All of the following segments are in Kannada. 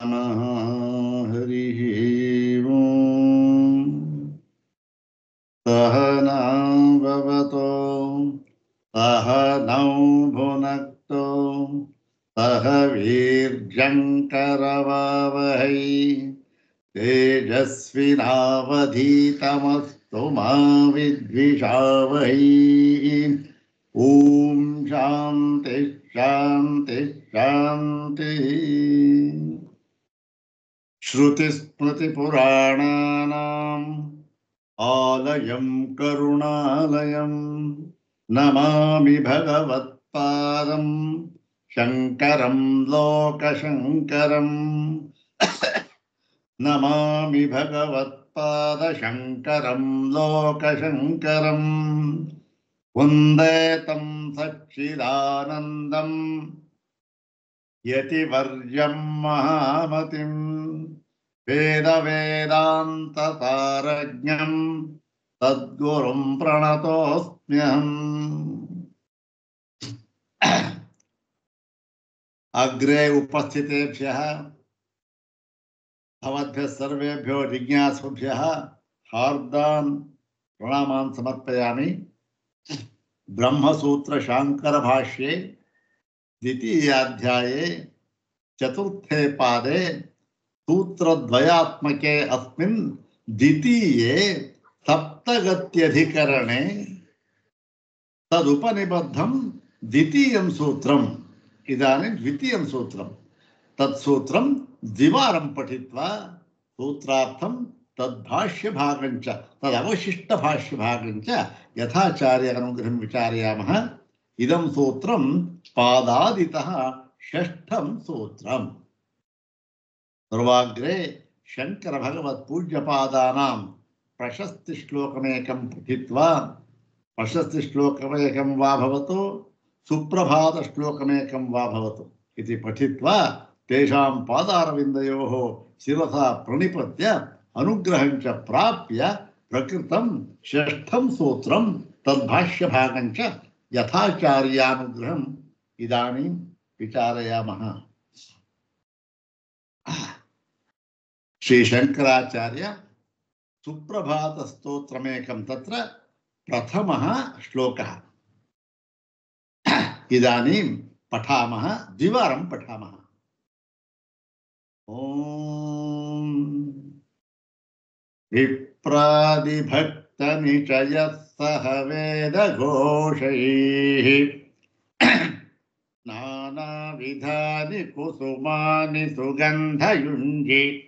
ನಮಃ ಹರಿ ಓಂ ಸಹನಾಂ ಭವತೋ ಸಹನೌ ಭುನಕ್ತೋ ಸಹ ವೀರ್ಯಂಕರವಾವಹೈ ತೇಜಸ್ವಿನಾವಧೀತಮಸ್ತು ಮಾ ವಿದ್ವಿಷಾವಹೈ. ಓಂ ಶಾಂತಿ ಶಾಂತಿ ಶಾಂತಿ. ಶ್ರುತಿಸ್ಮೃತಿಪುರಾಣಾನಾಂ ಆಲಯಂ ಕರುಣಾಲಯಂ ನಮಾಮಿ ಭಗವತ್ಪಾದಂ ಶಂಕರಂ ಲೋಕಶಂಕರಂ. ನಮಾಮಿ ಭಗವತ್ಪಾದ ಶಂಕರಂ ಲೋಕಶಂಕರಂ. ವಂದೇ ತಂ ಸಚ್ಚಿದಾನಂದಂ ಯತಿವರ್ಯಂ ಮಹಾಮತಿಂ ವೇದವೇದಾಂತತಾರಜ್ಞಂ ತದ್ಗುರುಂ ಪ್ರಣತೋಸ್ಮ್ಯಹಂ. ಅಗ್ರೆ ಉಪಸ್ಥಿತೇಭ್ಯಃ ಭವದ್ಭ್ಯಃ ಸರ್ವೇಭ್ಯೋ ಜಿಜ್ಞಾಸುಭ್ಯಃ ಹಾರ್ದಾನ್ ಪ್ರಣಾಮಾನ್ ಸಮರ್ಪಯಾಮಿ. ಬ್ರಹ್ಮಸೂತ್ರ ಶಾಂಕರ ಭಾಷ್ಯೆ ದ್ವಿತೀಯಾಧ್ಯಾಯೇ ಚತುರ್ಥೇ ಪಾದೆ सूत्रद्वयात्मके अस्मिन् द्वितीये सप्तगत्यधिकरणे तदुपनिबद्धं द्वितीयं सूत्रम्. इदानीं द्वितीयं सूत्रं. तत्सूत्रं द्विवारं पठित्वा सूत्रार्थं तद्भाष्यभागञ्च तदवशिष्टभाष्यभागञ्च यथाचार्य अनुग्रहं विचारयामः. इदं सूत्रं पादादितः षष्ठं सूत्रम्. सर्वाग्रे शंकर भगवत पूज्यपादानां प्रशस्ति श्लोकमेकं पठित्वा प्रशस्ति श्लोकमेकं वा भवतु सुप्रभात श्लोकमेकं वा भवतु इति पठित्वा तेषां पादारविन्दयोः शिरसा प्रणिपत्य अनुग्रहं च प्राप्य प्रकृतं षष्ठं सूत्रं तद्भाष्यभागं च यथाचार्यानुग्रहम् इदानीं विचारयामः. श्री शंकराचार्य सुप्रभात स्तोत्रमेकं तत्र प्रथमः श्लोकः. इदानीं पठामः, द्विवारं पठामः. ओम विप्रादिभक्तनिचयः सह वेदघोषैः नानाविधानि कुसुमानि सुगन्धयुञ्जी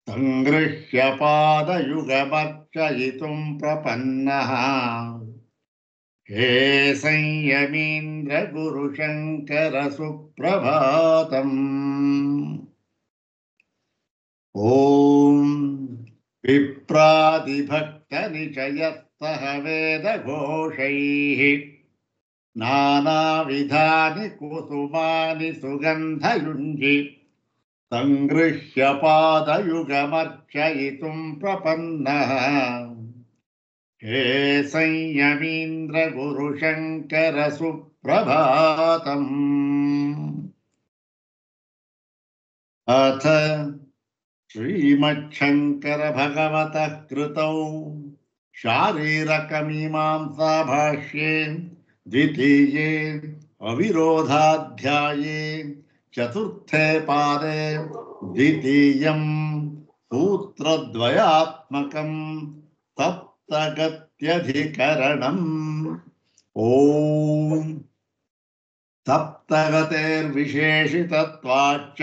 संगृह्य पादयुगमर्चयितुं प्रपन्नः. हे संयमीन्द्र गुरुशंकर सुप्रभातम्. ओम विप्रादिभक्तनिचयस्तः वेदघोषैः नानाविधानि कुसुमानि सुगन्धयुञ्जी संगृह्य पादयुगमर्चयितुं प्रपन्नः. हे संयमीन्द्र गुरुशंकर सुप्रभातम्. अथ श्रीमच्छंकर भगवतः कृतौ शारीरकमीमांसा भाष्ये द्वितीये अविरोधाध्याये चतुर्थे पादे द्वितीयं सूत्रद्वयात्मकं सप्तगत्यधिकरणम्. ओम सप्तगतेर्विशेषितत्वाच्च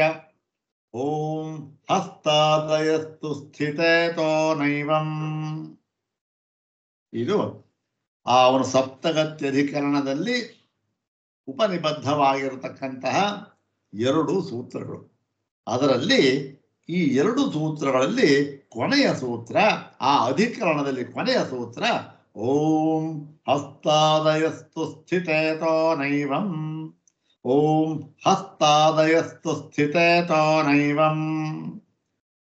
ओम हस्तादयस्तु स्थितेतो नैवम्. ಇದು ಅವನ ಸಪ್ತಗತ್ಯಧಿಕರಣದಲ್ಲಿ ಉಪನಿಬದ್ಧವಾಗಿರತಕ್ಕಂತಹ ಎರಡು ಸೂತ್ರಗಳು. ಅದರಲ್ಲಿ ಈ ಎರಡು ಸೂತ್ರಗಳಲ್ಲಿ ಕೊನೆಯ ಸೂತ್ರ, ಆ ಅಧಿಕರಣದಲ್ಲಿ ಕೊನೆಯ ಸೂತ್ರ ಓಂ ಹಸ್ತಾದಯಸ್ತು ಸ್ಥಿತೇತೋ ನೈವಂ. ಓಂ ಹಸ್ತಾದಯಸ್ತು ಸ್ಥಿತೇತೋ ನೈವಂ.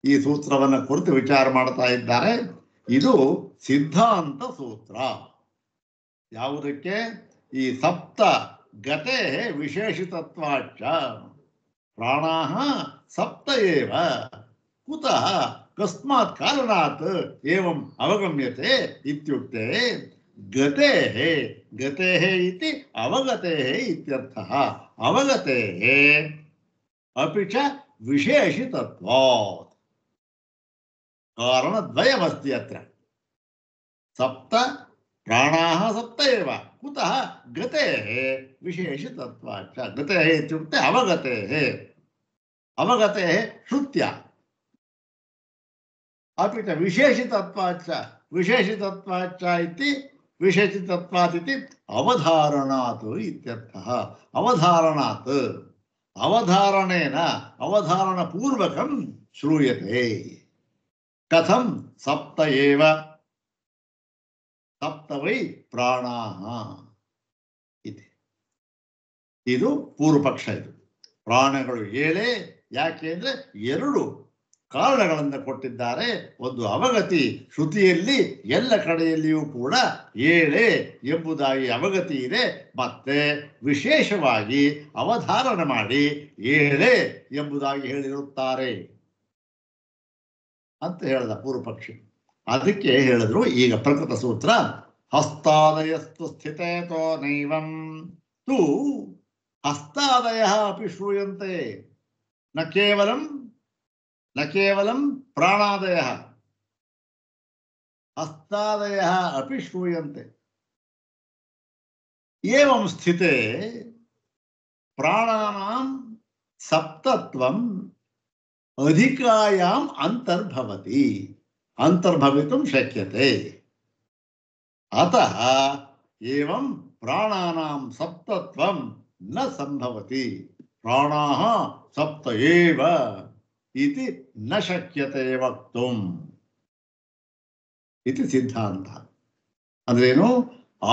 ಈ ಸೂತ್ರವನ್ನು ಕುರಿತು ವಿಚಾರ ಮಾಡ್ತಾ ಇದ್ದಾರೆ. ಇದು ಸಿದ್ಧಾಂತ ಸೂತ್ರ. ಯಾವುದಕ್ಕೆ? ಈ ಸಪ್ತ ಗತೆ ವಿಶೇಷಿತತ್ವಾಚ. ಪ್ರಾಣಾಃ ಸಪ್ತ ಏವ ಕುತಃ ಕಸ್ಮಾತ್ ಕಾರಣಾತ್ ಏವಂ ಅವಗಮ್ಯತೆ ಇತ್ಯುಕ್ತೆ ಗತೇಃ ಗತೇಃ ಇತಿ ಅವಗತೇಃ ಇತ್ಯರ್ಥಃ ಅವಗತೇಃ अपि च विशेषितत्वात् कारणद्वयमस्ति अत्र सप्त प्राणाः सप्त एव कुतः गतेः विशेषितत्वाच्च गतेः इत्युक्ते अवगतेः श्रुत्या अपि च विशेषितत्वाच्च इति विशेषितत्वात् इति अवधारणात् इत्यर्थः अवधारणात् अवधारणेन अवधारणपूर्वकं श्रूयते कथं सप्त एव सप्त वै प्राणाः इति ಇದು ಪೂರ್ವಪಕ್ಷ ಇದು ಪ್ರಾಣಗಳು ಏಳೇ ಯಾಕೆ ಅಂದ್ರೆ ಎರಡು ಕಾರಣಗಳನ್ನು ಕೊಟ್ಟಿದ್ದಾರೆ ಒಂದು ಅವಗತಿ ಶ್ರುತಿಯಲ್ಲಿ ಎಲ್ಲ ಕಡೆಯಲ್ಲಿಯೂ ಕೂಡ ಏಳೇ ಎಂಬುದಾಗಿ ಅವಗತಿ ಇದೆ ಮತ್ತೆ ವಿಶೇಷವಾಗಿ ಅವಧಾರಣ ಮಾಡಿ ಏಳೇ ಎಂಬುದಾಗಿ ಹೇಳಿರುತ್ತಾರೆ ಅಂತ ಹೇಳಿದ ಪೂರ್ವಪಕ್ಷಿ ಅದಕ್ಕೆ ಹೇಳಿದ್ರು ಈಗ ಪ್ರಕೃತ ಸೂತ್ರ ಹಸ್ತಾದಯಸ್ತು ಸ್ಥಿತೇತೋ ನೈವಂ ತು ಹಸ್ತಾದಯಃ ಅಪಿ ಶ್ರೂಯಂತೆ ನ ಕೇವಲಂ ಪ್ರಾಣಾದಯಃ ಹಸ್ತಾದಯಃ ಅಪಿ ಶ್ರೂಯಂತೆ ಏವಂ ಸ್ಥಿತೆ ಪ್ರಾಣಾನಾಂ ಸಪ್ತತ್ವಂ ಅಧಿಕಾಯಾಂ ಅಂತರ್ಭವತಿ ಅಂತರ್ಭವಿತುಂ ಶಕ್ಯತೆ ಅತಃ ಏವಂ ಪ್ರಾಣಾನಾಂ ಸಪ್ತತ್ವಂ ನ ಸಂಭವತಿ ಪ್ರಾಣಾಃ ಸಪ್ತ ಏವ ಇತಿ ನ ಶಕ್ಯತೆ ವಕ್ತುಂ ಇತಿ ಸಿದ್ಧಾಂತ ಅಂದ್ರೇನು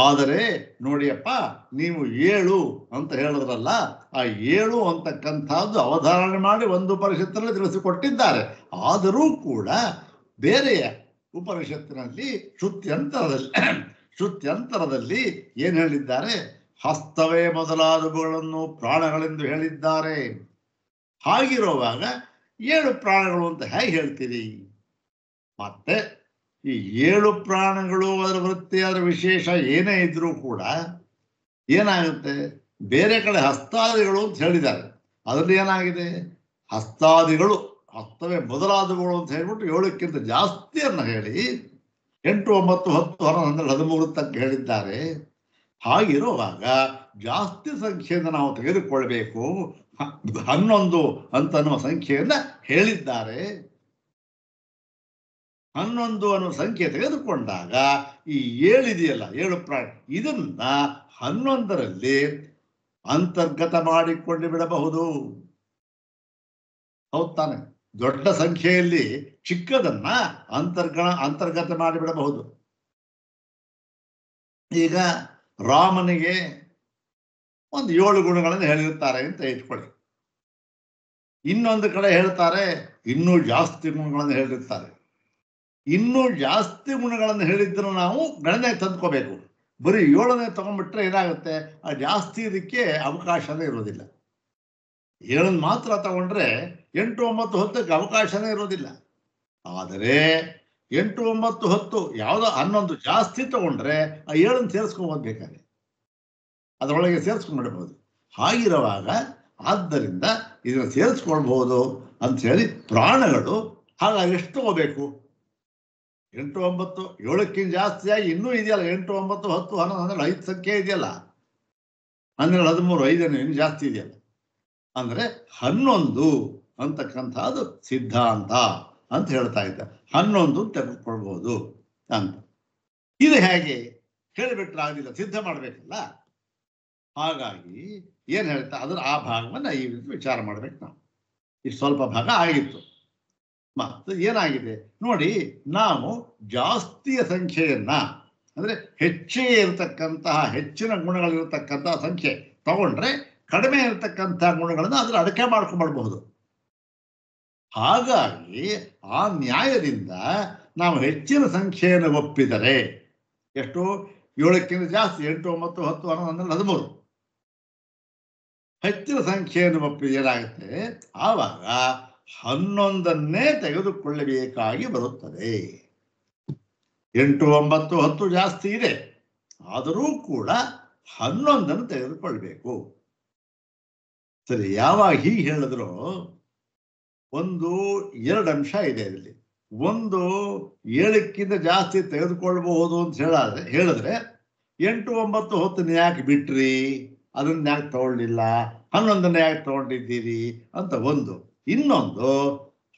ಆದರೆ ನೋಡಿಯಪ್ಪ ನೀವು ಏಳು ಅಂತ ಹೇಳಿದ್ರಲ್ಲ ಆ ಏಳು ಅಂತಕ್ಕಂಥದ್ದು ಅವಧಾರಣೆ ಮಾಡಿ ಒಂದು ಉಪನಿಷತ್ತಿನಲ್ಲಿ ತಿಳಿಸಿಕೊಟ್ಟಿದ್ದಾರೆ ಆದರೂ ಕೂಡ ಬೇರೆಯ ಉಪನಿಷತ್ತಿನಲ್ಲಿ ಶ್ರುತ್ಯಂತರದಲ್ಲಿ ಏನು ಹೇಳಿದ್ದಾರೆ ಹಸ್ತವೇ ಮೊದಲಾದವುಗಳನ್ನು ಪ್ರಾಣಗಳೆಂದು ಹೇಳಿದ್ದಾರೆ ಹಾಗಿರುವಾಗ ಏಳು ಪ್ರಾಣಗಳು ಅಂತ ಹೇಗೆ ಹೇಳ್ತೀರಿ ಮತ್ತೆ ಈ ಏಳು ಪ್ರಾಣಗಳು ಅದರ ವೃತ್ತಿ ಅದರ ವಿಶೇಷ ಏನೇ ಇದ್ರೂ ಕೂಡ ಏನಾಗುತ್ತೆ ಬೇರೆ ಕಡೆ ಹಸ್ತಾದಿಗಳು ಅಂತ ಹೇಳಿದ್ದಾರೆ ಅದರಲ್ಲಿ ಏನಾಗಿದೆ ಹಸ್ತಾದಿಗಳು ಹಸ್ತವೇ ಮೊದಲಾದವುಗಳು ಅಂತ ಹೇಳ್ಬಿಟ್ಟು ಏಳಕ್ಕಿಂತ ಜಾಸ್ತಿಯನ್ನು ಹೇಳಿ 8 9 10 11 12 13 ತನಕ ಹೇಳಿದ್ದಾರೆ ಹಾಗಿರುವಾಗ ಜಾಸ್ತಿ ಸಂಖ್ಯೆಯನ್ನು ನಾವು ತೆಗೆದುಕೊಳ್ಬೇಕು 11 ಅಂತನ್ನುವ ಸಂಖ್ಯೆಯನ್ನ ಹೇಳಿದ್ದಾರೆ 11 ಅನ್ನೋ ಸಂಖ್ಯೆ ತೆಗೆದುಕೊಂಡಾಗ ಈ 7 ಇದೆಯಲ್ಲ 7 ಪ್ರಾಣ ಇದನ್ನ 11ರಲ್ಲಿ ಅಂತರ್ಗತ ಮಾಡಿಕೊಂಡು ಬಿಡಬಹುದು ಹೌದು ತಾನೆ ದೊಡ್ಡ ಸಂಖ್ಯೆಯಲ್ಲಿ ಚಿಕ್ಕದನ್ನ ಅಂತರ್ಗತ ಮಾಡಿಬಿಡಬಹುದು ಈಗ ರಾಮನಿಗೆ ಒಂದು 7 ಗುಣಗಳನ್ನು ಹೇಳಿರ್ತಾರೆ ಅಂತ ಇಟ್ಕೊಳ್ಳಿ ಇನ್ನೊಂದು ಕಡೆ ಹೇಳ್ತಾರೆ ಇನ್ನೂ ಜಾಸ್ತಿ ಗುಣಗಳನ್ನು ಹೇಳಿರ್ತಾರೆ ಇನ್ನೂ ಜಾಸ್ತಿ ಗುಣಗಳನ್ನು ಹೇಳಿದ್ರು ನಾವು ಗಣನೆ ತಂದ್ಕೋಬೇಕು ಬರೀ 7ನೇ ತಗೊಂಡ್ಬಿಟ್ರೆ ಏನಾಗುತ್ತೆ ಆ ಜಾಸ್ತಿ ಇದಕ್ಕೆ ಅವಕಾಶನೇ ಇರೋದಿಲ್ಲ 7 ಮಾತ್ರ ತಗೊಂಡ್ರೆ 8 9 10ಕ್ಕೆ ಅವಕಾಶನೇ ಇರೋದಿಲ್ಲ ಆದರೆ 8 9 10 ಯಾವುದೋ 11 ಜಾಸ್ತಿ ತಗೊಂಡ್ರೆ ಆ 7 ಸೇರಿಸ್ಕೊಂಡ್ಬೇಕಾದ್ರೆ ಅದರೊಳಗೆ ಸೇರಿಸ್ಕೊಂಡ್ಬಿಡ್ಬೋದು ಹಾಗಿರುವಾಗ ಆದ್ದರಿಂದ ಇದನ್ನು ಸೇರಿಸ್ಕೊಳ್ಬಹುದು ಅಂತ ಹೇಳಿ ಪ್ರಾಣಗಳು ಹಾಗಾಗಿ ಎಷ್ಟು ತಗೋಬೇಕು 8 9 7ಕ್ಕಿಂತ ಜಾಸ್ತಿಯಾಗಿ ಇನ್ನೂ ಇದೆಯಲ್ಲ 8 9 10 11 5 ಸಂಖ್ಯೆ ಇದೆಯಲ್ಲ 12 13 5 ಇನ್ನು ಜಾಸ್ತಿ ಇದೆಯಲ್ಲ ಅಂದ್ರೆ 11 ಅಂತಕ್ಕಂಥದ್ದು ಸಿದ್ಧಾಂತ ಅಂತ ಹೇಳ್ತಾ ಇದ್ದ 11 ತೆಗೆದುಕೊಳ್ಬಹುದು ಅಂತ ಇದು ಹೇಗೆ ಹೇಳಿಬಿಟ್ರೆ ಆಗಲಿಲ್ಲ ಸಿದ್ಧ ಮಾಡ್ಬೇಕಲ್ಲ ಹಾಗಾಗಿ ಏನ್ ಹೇಳ್ತಾ ಅದ್ರ ಆ ಭಾಗವನ್ನ ಈ ವಿಚಾರ ಮಾಡ್ಬೇಕು ನಾವು ಇಷ್ಟು ಸ್ವಲ್ಪ ಭಾಗ ಆಗಿತ್ತು ಮತ್ತು ಏನಾಗಿದೆ ನೋಡಿ ನಾವು ಜಾಸ್ತಿಯ ಸಂಖ್ಯೆಯನ್ನ ಅಂದ್ರೆ ಹೆಚ್ಚಿಗೆ ಇರತಕ್ಕಂತಹ ಹೆಚ್ಚಿನ ಗುಣಗಳಿರತಕ್ಕಂತಹ ಸಂಖ್ಯೆ ತಗೊಂಡ್ರೆ ಕಡಿಮೆ ಇರತಕ್ಕಂತಹ ಗುಣಗಳನ್ನು ಅದ್ರ ಅಡಕೆ ಮಾಡ್ಕೊಂಡ್ಬಿಡ್ಬಹುದು ಹಾಗಾಗಿ ಆ ನ್ಯಾಯದಿಂದ ನಾವು ಹೆಚ್ಚಿನ ಸಂಖ್ಯೆಯನ್ನು ಒಪ್ಪಿದರೆ ಎಷ್ಟು 7ಕ್ಕಿಂತ ಜಾಸ್ತಿ 8 9 10 11 12 13 ಹೆಚ್ಚಿನ ಸಂಖ್ಯೆಯನ್ನು ಒಪ್ಪಿ ಏನಾಗುತ್ತೆ, ಆವಾಗ 11ನ್ನೇ ತೆಗೆದುಕೊಳ್ಳಬೇಕಾಗಿ ಬರುತ್ತದೆ. 8, 9, 10 ಜಾಸ್ತಿ ಇದೆ, ಆದರೂ ಕೂಡ 11ನ್ನು ತೆಗೆದುಕೊಳ್ಬೇಕು. ಸರಿ, ಯಾವಾಗ ಹೀಗೆ ಹೇಳಿದ್ರು ಒಂದು 2 ಅಂಶ ಇದೆ ಇಲ್ಲಿ. ಒಂದು 7ಕ್ಕಿಂತ ಜಾಸ್ತಿ ತೆಗೆದುಕೊಳ್ಬಹುದು ಅಂತ ಹೇಳಿದ್ರೆ 8, 9, 10 ಯಾಕೆ ಬಿಟ್ರಿ, ಅದನ್ನ ಯಾಕೆ ತಗೊಳ್ಳಿಲ್ಲ, 11ನ್ನ ಯಾಕೆ ತಗೊಂಡಿದ್ದೀರಿ ಅಂತ ಒಂದು. ಇನ್ನೊಂದು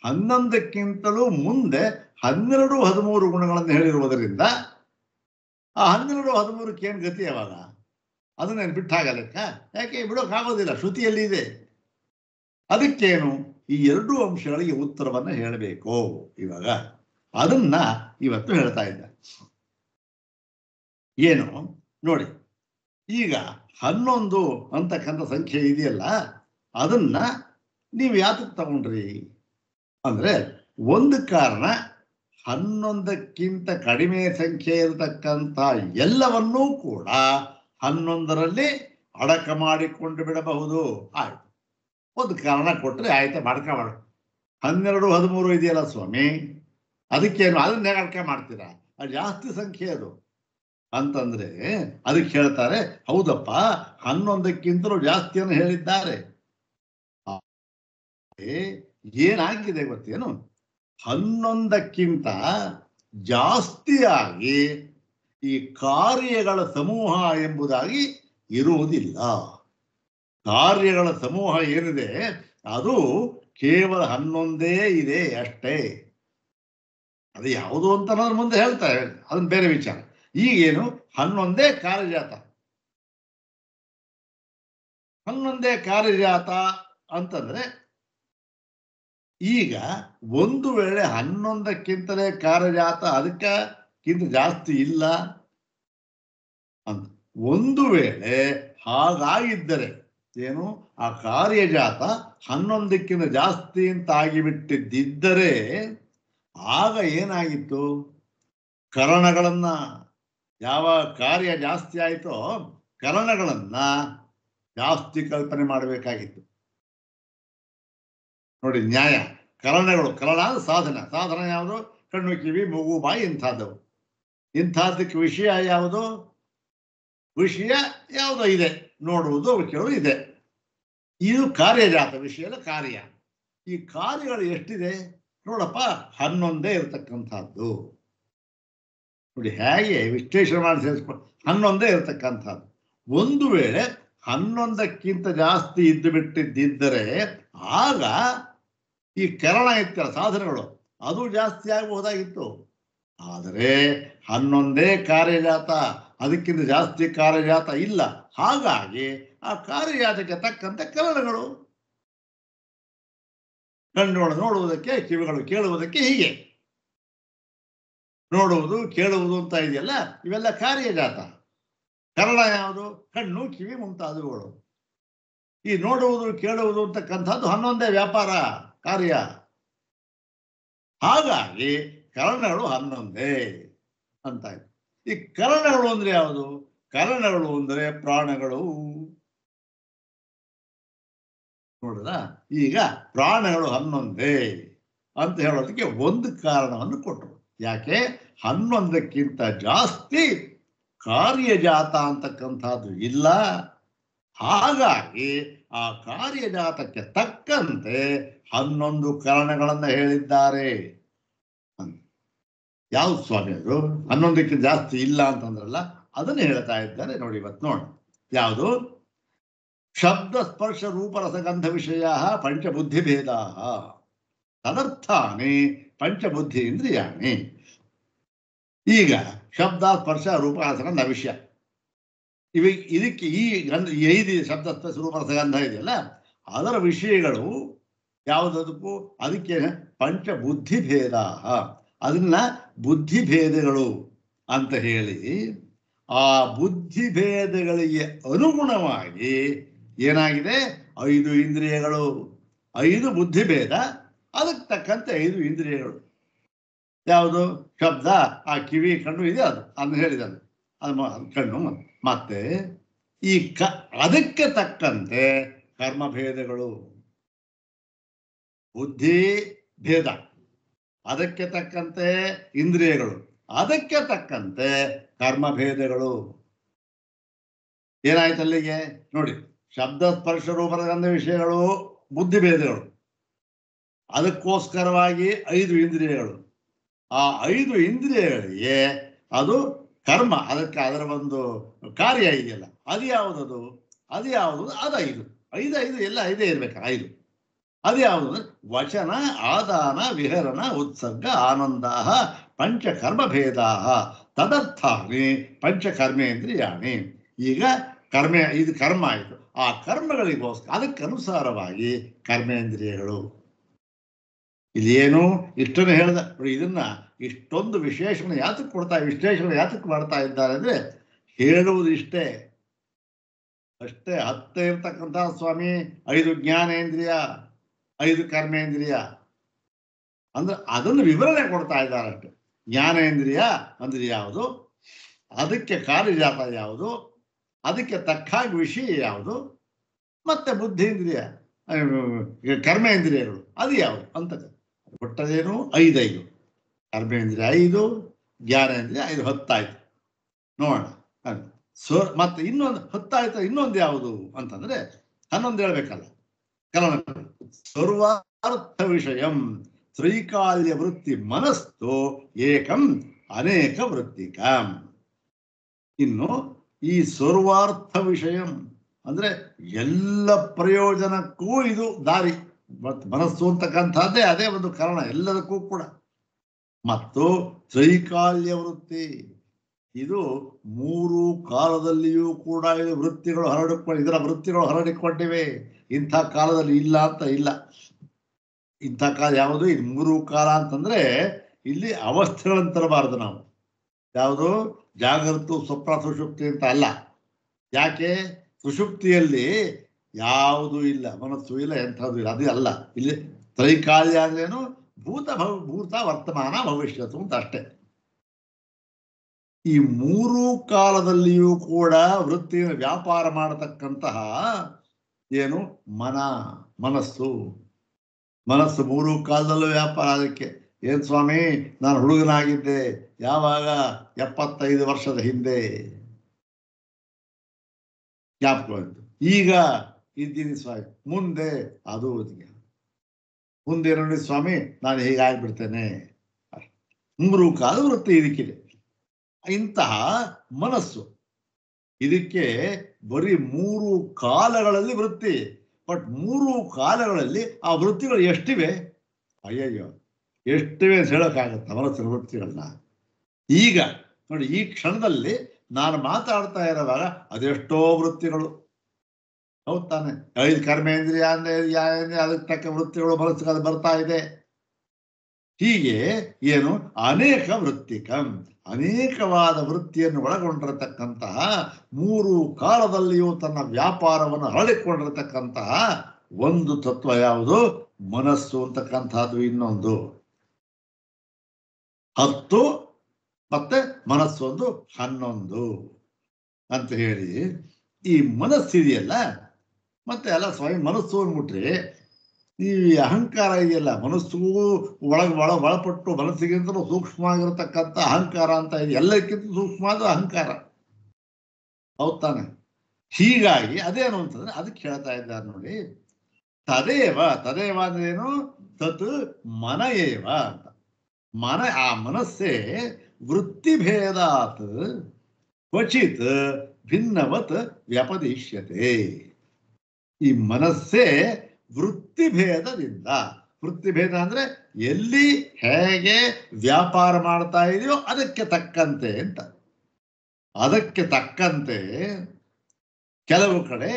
11ಕ್ಕಿಂತಲೂ ಮುಂದೆ 12, 13 ಗುಣಗಳನ್ನು ಹೇಳಿರುವುದರಿಂದ ಆ 12, 13ಕ್ಕೆ ಏನು ಗತಿ ಯಾವಾಗ, ಅದನ್ನೇನು ಬಿಟ್ಟಾಗಲೆಕ್ಕ, ಯಾಕೆ ಬಿಡೋಕ್ಕಾಗೋದಿಲ್ಲ, ಶ್ರುತಿಯಲ್ಲಿ ಇದೆ. ಅದಕ್ಕೇನು, ಈ 2 ಅಂಶಗಳಿಗೆ ಉತ್ತರವನ್ನ ಹೇಳಬೇಕು. ಇವಾಗ ಅದನ್ನ ಇವತ್ತು ಹೇಳ್ತಾ ಇದ್ದ. ಏನು ನೋಡಿ, ಈಗ 11 ಅಂತಕ್ಕಂಥ ಸಂಖ್ಯೆ ಇದೆಯಲ್ಲ, ಅದನ್ನ ನೀವು ಯಾತಕ್ಕೆ ತಗೊಂಡ್ರಿ ಅಂದ್ರೆ, ಒಂದು ಕಾರಣ 11ಕ್ಕಿಂತ ಕಡಿಮೆ ಸಂಖ್ಯೆ ಇರತಕ್ಕಂಥ ಎಲ್ಲವನ್ನೂ ಕೂಡ 11ರಲ್ಲಿ ಅಡಕ ಮಾಡಿಕೊಂಡು ಬಿಡಬಹುದು. ಆಯ್ತು, ಒಂದು ಕಾರಣ ಕೊಟ್ಟರೆ ಆಯ್ತು, ಮಾಡ್ಕ 12, 13 ಇದೆಯಲ್ಲ ಸ್ವಾಮಿ, ಅದಕ್ಕೇನು ಅದನ್ನ ಅಡಕ ಮಾಡ್ತೀರಾ, ಅದು ಜಾಸ್ತಿ ಸಂಖ್ಯೆ ಅದು ಅಂತಂದ್ರೆ ಅದಕ್ಕೆ ಹೇಳ್ತಾರೆ, ಹೌದಪ್ಪ 11ಕ್ಕಿಂತಲೂ ಜಾಸ್ತಿಯನ್ನು ಹೇಳಿದ್ದಾರೆ. ಏನಾಗಿದೆ ಗೊತ್ತೇನು, 11ಕ್ಕಿಂತ ಜಾಸ್ತಿಯಾಗಿ ಈ ಕಾರ್ಯಗಳ ಸಮೂಹ ಎಂಬುದಾಗಿ ಇರುವುದಿಲ್ಲ. ಕಾರ್ಯಗಳ ಸಮೂಹ ಏನಿದೆ ಅದು ಕೇವಲ 11 ಇದೆ ಅಷ್ಟೇ. ಅದು ಯಾವುದು ಅಂತ ಅನ್ನೋದ್ರ ಮುಂದೆ ಹೇಳ್ತಾರೆ, ಅದನ್ನ ಬೇರೆ ವಿಚಾರ. ಈಗೇನು 11 ಕಾರ್ಯಜಾತ, 11 ಕಾರ್ಯಜಾತ ಅಂತಂದ್ರೆ, ಈಗ ಒಂದು ವೇಳೆ 11ಕ್ಕಿಂತಲೇ ಕಾರ್ಯಜಾತ ಅದಕ್ಕಿಂತ ಜಾಸ್ತಿ ಇಲ್ಲ ಅಂತ ಒಂದು ವೇಳೆ ಹಾಗಾಗಿದ್ದರೆ, ಏನು ಆ ಕಾರ್ಯಜಾತ 11ಕ್ಕಿಂತ ಜಾಸ್ತಿ ಅಂತ ಆಗಿಬಿಟ್ಟಿದ್ದರೆ, ಆಗ ಏನಾಗಿತ್ತು, ಕರಣಗಳನ್ನ, ಯಾವ ಕಾರ್ಯ ಜಾಸ್ತಿ ಆಯಿತೋ ಕರಣಗಳನ್ನ ಜಾಸ್ತಿ ಕಲ್ಪನೆ ಮಾಡಬೇಕಾಗಿತ್ತು. ನೋಡಿ ನ್ಯಾಯ, ಕರಣಗಳು, ಕರಣ ಸಾಧನ, ಸಾಧನ ಯಾವುದು, ಕಣ್ಣು, ಕಿವಿ, ಮೂಗು, ಬಾಯಿ, ಇಂಥದ್ದವು. ಇಂಥದ್ದಕ್ಕೆ ವಿಷಯ ಯಾವುದು, ವಿಷಯ ಯಾವುದೋ ಇದೆ, ನೋಡುವುದು, ಕೇಳುವುದು ಇದೆ. ಇದು ಕಾರ್ಯಜಾತ, ವಿಷಯದ ಕಾರ್ಯ. ಈ ಕಾರ್ಯಗಳು ಎಷ್ಟಿದೆ ನೋಡಪ್ಪ, 11 ಇರತಕ್ಕಂಥದ್ದು. ನೋಡಿ ಹೇಗೆ ವಿಶ್ಲೇಷಣೆ ಮಾಡಿ ಸೇರಿಸ್ಕೊಂಡು 11 ಇರತಕ್ಕಂಥದ್ದು. ಒಂದು ವೇಳೆ 11ಕ್ಕಿಂತ ಜಾಸ್ತಿ ಇದ್ದು ಬಿಟ್ಟಿದ್ದರೆ ಆಗ ಈ ಕರಣ ಇತ್ತರ ಸಾಧನಗಳು ಅದು ಜಾಸ್ತಿ ಆಗಬಹುದಾಗಿತ್ತು. ಆದರೆ 11 ಕಾರ್ಯಜಾತ, ಅದಕ್ಕಿಂತ ಜಾಸ್ತಿ ಕಾರ್ಯಜಾತ ಇಲ್ಲ. ಹಾಗಾಗಿ ಆ ಕಾರ್ಯಜಾತಕ್ಕೆ ತಕ್ಕಂತೆ ಕರಣಗಳು, ಕಣ್ಣುಗಳು ನೋಡುವುದಕ್ಕೆ, ಕಿವಿಗಳು ಕೇಳುವುದಕ್ಕೆ, ಹೀಗೆ ನೋಡುವುದು ಕೇಳುವುದು ಅಂತ ಇದೆಯಲ್ಲ, ಇವೆಲ್ಲ ಕಾರ್ಯಜಾತ. ಕರಣ ಯಾವುದು, ಕಣ್ಣು, ಕಿವಿ ಮುಂತಾದವುಗಳು. ಈ ನೋಡುವುದು ಕೇಳುವುದು ಅಂತಕ್ಕಂಥದ್ದು 11 ವ್ಯಾಪಾರ ಕಾರ್ಯ. ಹಾಗಾಗಿ ಕರಣಗಳು 11 ಅಂತ. ಈ ಕರಣಗಳು ಅಂದ್ರೆ ಯಾವುದು, ಕರಣಗಳು ಅಂದರೆ ಪ್ರಾಣಗಳು. ನೋಡಿದ, ಈಗ ಪ್ರಾಣಗಳು 11 ಅಂತ ಹೇಳೋದಕ್ಕೆ ಒಂದು ಕಾರಣವನ್ನು ಕೊಟ್ಟರು. ಯಾಕೆ, 11ಕ್ಕಿಂತ ಜಾಸ್ತಿ ಕಾರ್ಯಜಾತ ಅಂತಕ್ಕಂಥದ್ದು ಇಲ್ಲ. ಹಾಗಾಗಿ ಆ ಕಾರ್ಯಜಾತಕ್ಕೆ ತಕ್ಕಂತೆ 11 ಕಾರಣಗಳನ್ನು ಹೇಳಿದ್ದಾರೆ. ಯಾವ್ದು ಸ್ವಾಮಿ ಅದು, 11ಕ್ಕಿಂತ ಜಾಸ್ತಿ ಇಲ್ಲ ಅಂತಂದ್ರಲ್ಲ, ಅದನ್ನು ಹೇಳ್ತಾ ಇದ್ದಾರೆ. ನೋಡಿ ಇವತ್ತು ನೋಡಿ, ಯಾವುದು, ಶಬ್ದ ಸ್ಪರ್ಶ ರೂಪರಸಗಂಧ ವಿಷಯ ಪಂಚಬುದ್ಧಿಭೇದ ತದರ್ಥಾನಿ ಪಂಚಬುದ್ಧಿ ಇಂದ್ರಿಯಾಣಿ. ಈಗ ಶಬ್ದ ಸ್ಪರ್ಶ ರೂಪ ರಸಗಂಧ ವಿಷಯ, ಇದಕ್ಕೆ ಈ 5 ಶಬ್ದ ಸ್ಪರ್ಶ ರೂಪ ರಸಗಂಧ ಇದೆಯಲ್ಲ, ಅದರ ವಿಷಯಗಳು ಯಾವುದಕ್ಕೂ, ಅದಕ್ಕೆ ಪಂಚಬುದ್ಧಿಭೇದ, ಅದನ್ನ ಬುದ್ಧಿಭೇದಗಳು ಅಂತ ಹೇಳಿ, ಆ ಬುದ್ಧಿಭೇದಗಳಿಗೆ ಅನುಗುಣವಾಗಿ ಏನಾಗಿದೆ, 5 ಇಂದ್ರಿಯಗಳು, 5 ಬುದ್ಧಿಭೇದ, ಅದಕ್ಕೆ ತಕ್ಕಂತೆ 5 ಇಂದ್ರಿಯಗಳು. ಯಾವುದು, ಶಬ್ದ, ಆ ಕಿವಿ, ಕಣ್ಣು ಇದೆ, ಅದನ್ನು ಹೇಳಿದನು, ಅದು ಕಣ್ಣು. ಮತ್ತೆ ಈ ಅದಕ್ಕೆ ತಕ್ಕಂತೆ ಕರ್ಮಭೇದಗಳು. ಬುದ್ಧಿ ಭೇದ, ಅದಕ್ಕೆ ತಕ್ಕಂತೆ ಇಂದ್ರಿಯಗಳು, ಅದಕ್ಕೆ ತಕ್ಕಂತೆ ಕರ್ಮಭೇದಗಳು. ಏನಾಯ್ತು ಅಲ್ಲಿಗೆ ನೋಡಿ, ಶಬ್ದ ಸ್ಪರ್ಶ ರೂಪದ ವಿಷಯಗಳು ಬುದ್ಧಿಭೇದಗಳು, ಅದಕ್ಕೋಸ್ಕರವಾಗಿ 5 ಇಂದ್ರಿಯಗಳು. ಆ 5 ಇಂದ್ರಿಯಗಳಿಗೆ ಅದು ಕರ್ಮ, ಅದಕ್ಕೆ ಅದರ ಒಂದು ಕಾರ್ಯ ಇದೆಯಲ್ಲ, ಅದು ಯಾವುದದು? ಅದು ಯಾವುದು? ಅದು 5 ಎಲ್ಲ 5 ಇರ್ಬೇಕು. 5 ಅದು ಯಾವುದು? ವಚನ, ಆದಾನ, ವಿಹರಣ, ಉತ್ಸರ್ಗ, ಆನಂದ, ಪಂಚಕರ್ಮಭೇದಾ ತದರ್ಥಾನಿ ಪಂಚಕರ್ಮೇಂದ್ರಿಯಾಣಿ. ಈಗ ಇದು ಕರ್ಮ ಆಯಿತು. ಆ ಕರ್ಮಗಳಿಗೋಸ್ಕರ ಅದಕ್ಕನುಸಾರವಾಗಿ ಕರ್ಮೇಂದ್ರಿಯಗಳು. ಇಲ್ಲಿ ಏನು ಇಷ್ಟನ್ನು ಹೇಳ್ದ. ಇದನ್ನ ಇಷ್ಟೊಂದು ವಿಶೇಷಣೆ ವಿಶ್ಲೇಷಣೆ ಯಾತಕ್ಕೆ ಮಾಡ್ತಾ ಇದ್ದಾರೆ ಅಂದ್ರೆ, ಹೇಳುವುದು ಇಷ್ಟೇ ಅಷ್ಟೇ. 10 ಇರ್ತಕ್ಕಂತಹ ಸ್ವಾಮಿ 5 ಜ್ಞಾನೇಂದ್ರಿಯ, 5 ಕರ್ಮೇಂದ್ರಿಯ ಅಂದ್ರೆ ಅದನ್ನು ವಿವರಣೆ ಕೊಡ್ತಾ ಇದ್ದಾರೆ ಅಷ್ಟೆ. ಜ್ಞಾನೇಂದ್ರಿಯ ಅಂದ್ರೆ ಯಾವುದು, ಅದಕ್ಕೆ ಕಾರ್ಯಜಾತ ಯಾವುದು, ಅದಕ್ಕೆ ತಕ್ಕಾಗಿ ವಿಷಯ ಯಾವುದು, ಮತ್ತೆ ಬುದ್ಧೀಂದ್ರಿಯ ಕರ್ಮೇಂದ್ರಿಯಗಳು ಅದು ಯಾವುದು ಅಂತ ಕೊಟ್ಟದೇನು. 5 ಕರ್ಮೇಂದ್ರಿಯ 5, ಜ್ಞಾನೇಂದ್ರಿಯ 5, 10 ಆಯ್ತು. ನೋಡೋಣ. ಮತ್ತೆ ಇನ್ನೊಂದು 10 ಆಯ್ತು. ಇನ್ನೊಂದು ಯಾವುದು ಅಂತಂದ್ರೆ 11 ಹೇಳ್ಬೇಕಲ್ಲ. ಸರ್ವಾರ್ಥ ವಿಷಯಂ ತ್ರೈಕಾಲ್ಯ ವೃತ್ತಿ ಮನಸ್ಸು ಏಕಂ ಅನೇಕ ವೃತ್ತಿಕಂ. ಇನ್ನು ಈ ಸರ್ವಾರ್ಥ ವಿಷಯಂ ಅಂದ್ರೆ ಎಲ್ಲ ಪ್ರಯೋಜನಕ್ಕೂ ಇದು ದಾರಿ. ಮನಸ್ಸು ಅಂತಕ್ಕಂಥದ್ದೇ ಅದೇ ಒಂದು ಕಾರಣ ಎಲ್ಲದಕ್ಕೂ ಕೂಡ. ಮತ್ತು ತ್ರೈಕಾಲ್ಯ ವೃತ್ತಿ, ಇದು 3 ಕಾಲದಲ್ಲಿಯೂ ಕೂಡ ಇದು ಇದರ ವೃತ್ತಿಗಳು ಹರಡಿಕೊಂಡಿವೆ. ಇಂಥ ಕಾಲದಲ್ಲಿ ಇಲ್ಲ ಅಂತ ಇಲ್ಲ. ಇಂಥ ಕಾಲ ಯಾವುದು? ಇದು 3 ಕಾಲ ಅಂತಂದ್ರೆ ಇಲ್ಲಿ ಅವಸ್ಥೆಗಳನ್ನು ತರಬಾರದು ನಾವು. ಯಾವುದು? ಜಾಗೃತ, ಸ್ವಪ್ನ, ಸುಷುಪ್ತಿ ಅಂತ ಅಲ್ಲ. ಯಾಕೆ? ಸುಷುಪ್ತಿಯಲ್ಲಿ ಯಾವುದೂ ಇಲ್ಲ, ಮನಸ್ಸು ಇಲ್ಲ, ಎಂಥದ್ದು ಇಲ್ಲ, ಅದು ಅಲ್ಲ. ಇಲ್ಲಿ ತ್ರೈಕಾಲ್ಯ ಅಂದ್ರೇನು? ಭೂತ ವರ್ತಮಾನ ಭವಿಷ್ಯತ್ತು ಅಂತ ಅಷ್ಟೇ. ಈ 3 ಕಾಲದಲ್ಲಿಯೂ ಕೂಡ ವೃತ್ತಿಯ ವ್ಯಾಪಾರ ಮಾಡತಕ್ಕಂತಹ ಏನು ಮನಸ್ಸು 3 ಕಾಲದಲ್ಲೂ ವ್ಯಾಪಾರ. ಅದಕ್ಕೆ ಏನ್ ಸ್ವಾಮಿ, ನಾನು ಹುಡುಗನಾಗಿದ್ದೆ ಯಾವಾಗ? 75 ವರ್ಷದ ಹಿಂದೆ ಜ್ಞಾಪಕ. ಈಗ ಇದ್ದೀನಿ ಸ್ವಾಮಿ, ಮುಂದೆ ಅದು ಮುಂದೆ ನೋಡಿ ಸ್ವಾಮಿ ನಾನು ಹೀಗಾಗ್ಬಿಡ್ತೇನೆ. 3 ಕಾಲ ವೃತ್ತಿ ಇದಕ್ಕಿದೆ. ಇಂತಹ ಮನಸ್ಸು ಇದಕ್ಕೆ ಬರೀ 3 ಕಾಲಗಳಲ್ಲಿ ವೃತ್ತಿ. ಬಟ್ 3 ಕಾಲಗಳಲ್ಲಿ ಆ ವೃತ್ತಿಗಳು ಎಷ್ಟಿವೆ? ಅಯ್ಯಯ್ಯೋ, ಎಷ್ಟಿವೆ ಅಂತ ಹೇಳೋಕ್ಕಾಗತ್ತ ಮನಸ್ಸಿನ ವೃತ್ತಿಗಳನ್ನ? ಈಗ ನೋಡಿ, ಈ ಕ್ಷಣದಲ್ಲಿ ನಾನು ಮಾತಾಡ್ತಾ ಇರುವಾಗ ಅದೆಷ್ಟೋ ವೃತ್ತಿಗಳು. ಹೌದು ತಾನೆ? 5 ಕರ್ಮೇಂದ್ರಿಯ ಅಂದ್ರೆ ಅದಕ್ಕೆ ತಕ್ಕ ವೃತ್ತಿಗಳು ಮನಸ್ಸಿಗೆ ಅದು ಬರ್ತಾ ಇದೆ. ಹೀಗೆ ಏನು ಅನೇಕ ವೃತ್ತಿಕಂ, ಅನೇಕವಾದ ವೃತ್ತಿಯನ್ನು ಒಳಗೊಂಡಿರತಕ್ಕಂತಹ 3 ಕಾಲದಲ್ಲಿಯೂ ತನ್ನ ವ್ಯಾಪಾರವನ್ನು ಹರಡಿಕೊಂಡಿರತಕ್ಕಂತಹ ಒಂದು ತತ್ವ ಯಾವುದು? ಮನಸ್ಸು ಅಂತಕ್ಕಂಥದ್ದು. ಇನ್ನೊಂದು 10 ಮತ್ತೆ ಮನಸ್ಸೊಂದು 11 ಅಂತ ಹೇಳಿ ಈ ಮನಸ್ಸಿದೆಯಲ್ಲ. ಮತ್ತೆ ಅಲ್ಲ ಸ್ವಾಮಿ, ಮನಸ್ಸು ಅಂದ್ಬಿಟ್ರೆ ಈ ಅಹಂಕಾರ ಇದೆಯಲ್ಲ, ಮನಸ್ಸಿಗೂ ಒಳಪಟ್ಟು ಮನಸ್ಸಿಗಿಂತಲೂ ಸೂಕ್ಷ್ಮವಾಗಿರತಕ್ಕಂಥ ಅಹಂಕಾರ ಅಂತ ಇದೆ. ಎಲ್ಲಕ್ಕಿಂತ ಸೂಕ್ಷ್ಮವಾದ ಅಹಂಕಾರ. ಹೌದ್ ತಾನೆ? ಹೀಗಾಗಿ ಅದೇನು ಅಂತಂದ್ರೆ ಅದಕ್ಕೆ ಹೇಳ್ತಾ ಇದ್ದಾರೆ ನೋಡಿ, ತದೇವ ಅಂದ್ರೇನು? ತತ್ ಮನಯೇವ ಅಂತ. ಆ ಮನಸ್ಸೇ ವೃತ್ತಿಭೇದಾತ್ ಕ್ವಚಿತ್ ಭಿನ್ನವತ್ ವ್ಯಪದಿಷ್ಯತೆ. ಈ ಮನಸ್ಸೇ ವೃತ್ತಿಭೇದದಿಂದ, ವೃತ್ತಿಭೇದ ಅಂದ್ರೆ ಎಲ್ಲಿ ಹೇಗೆ ವ್ಯಾಪಾರ ಮಾಡ್ತಾ ಇದೆಯೋ ಅದಕ್ಕೆ ತಕ್ಕಂತೆ ಅಂತ. ಅದಕ್ಕೆ ತಕ್ಕಂತೆ ಕೆಲವು ಕಡೆ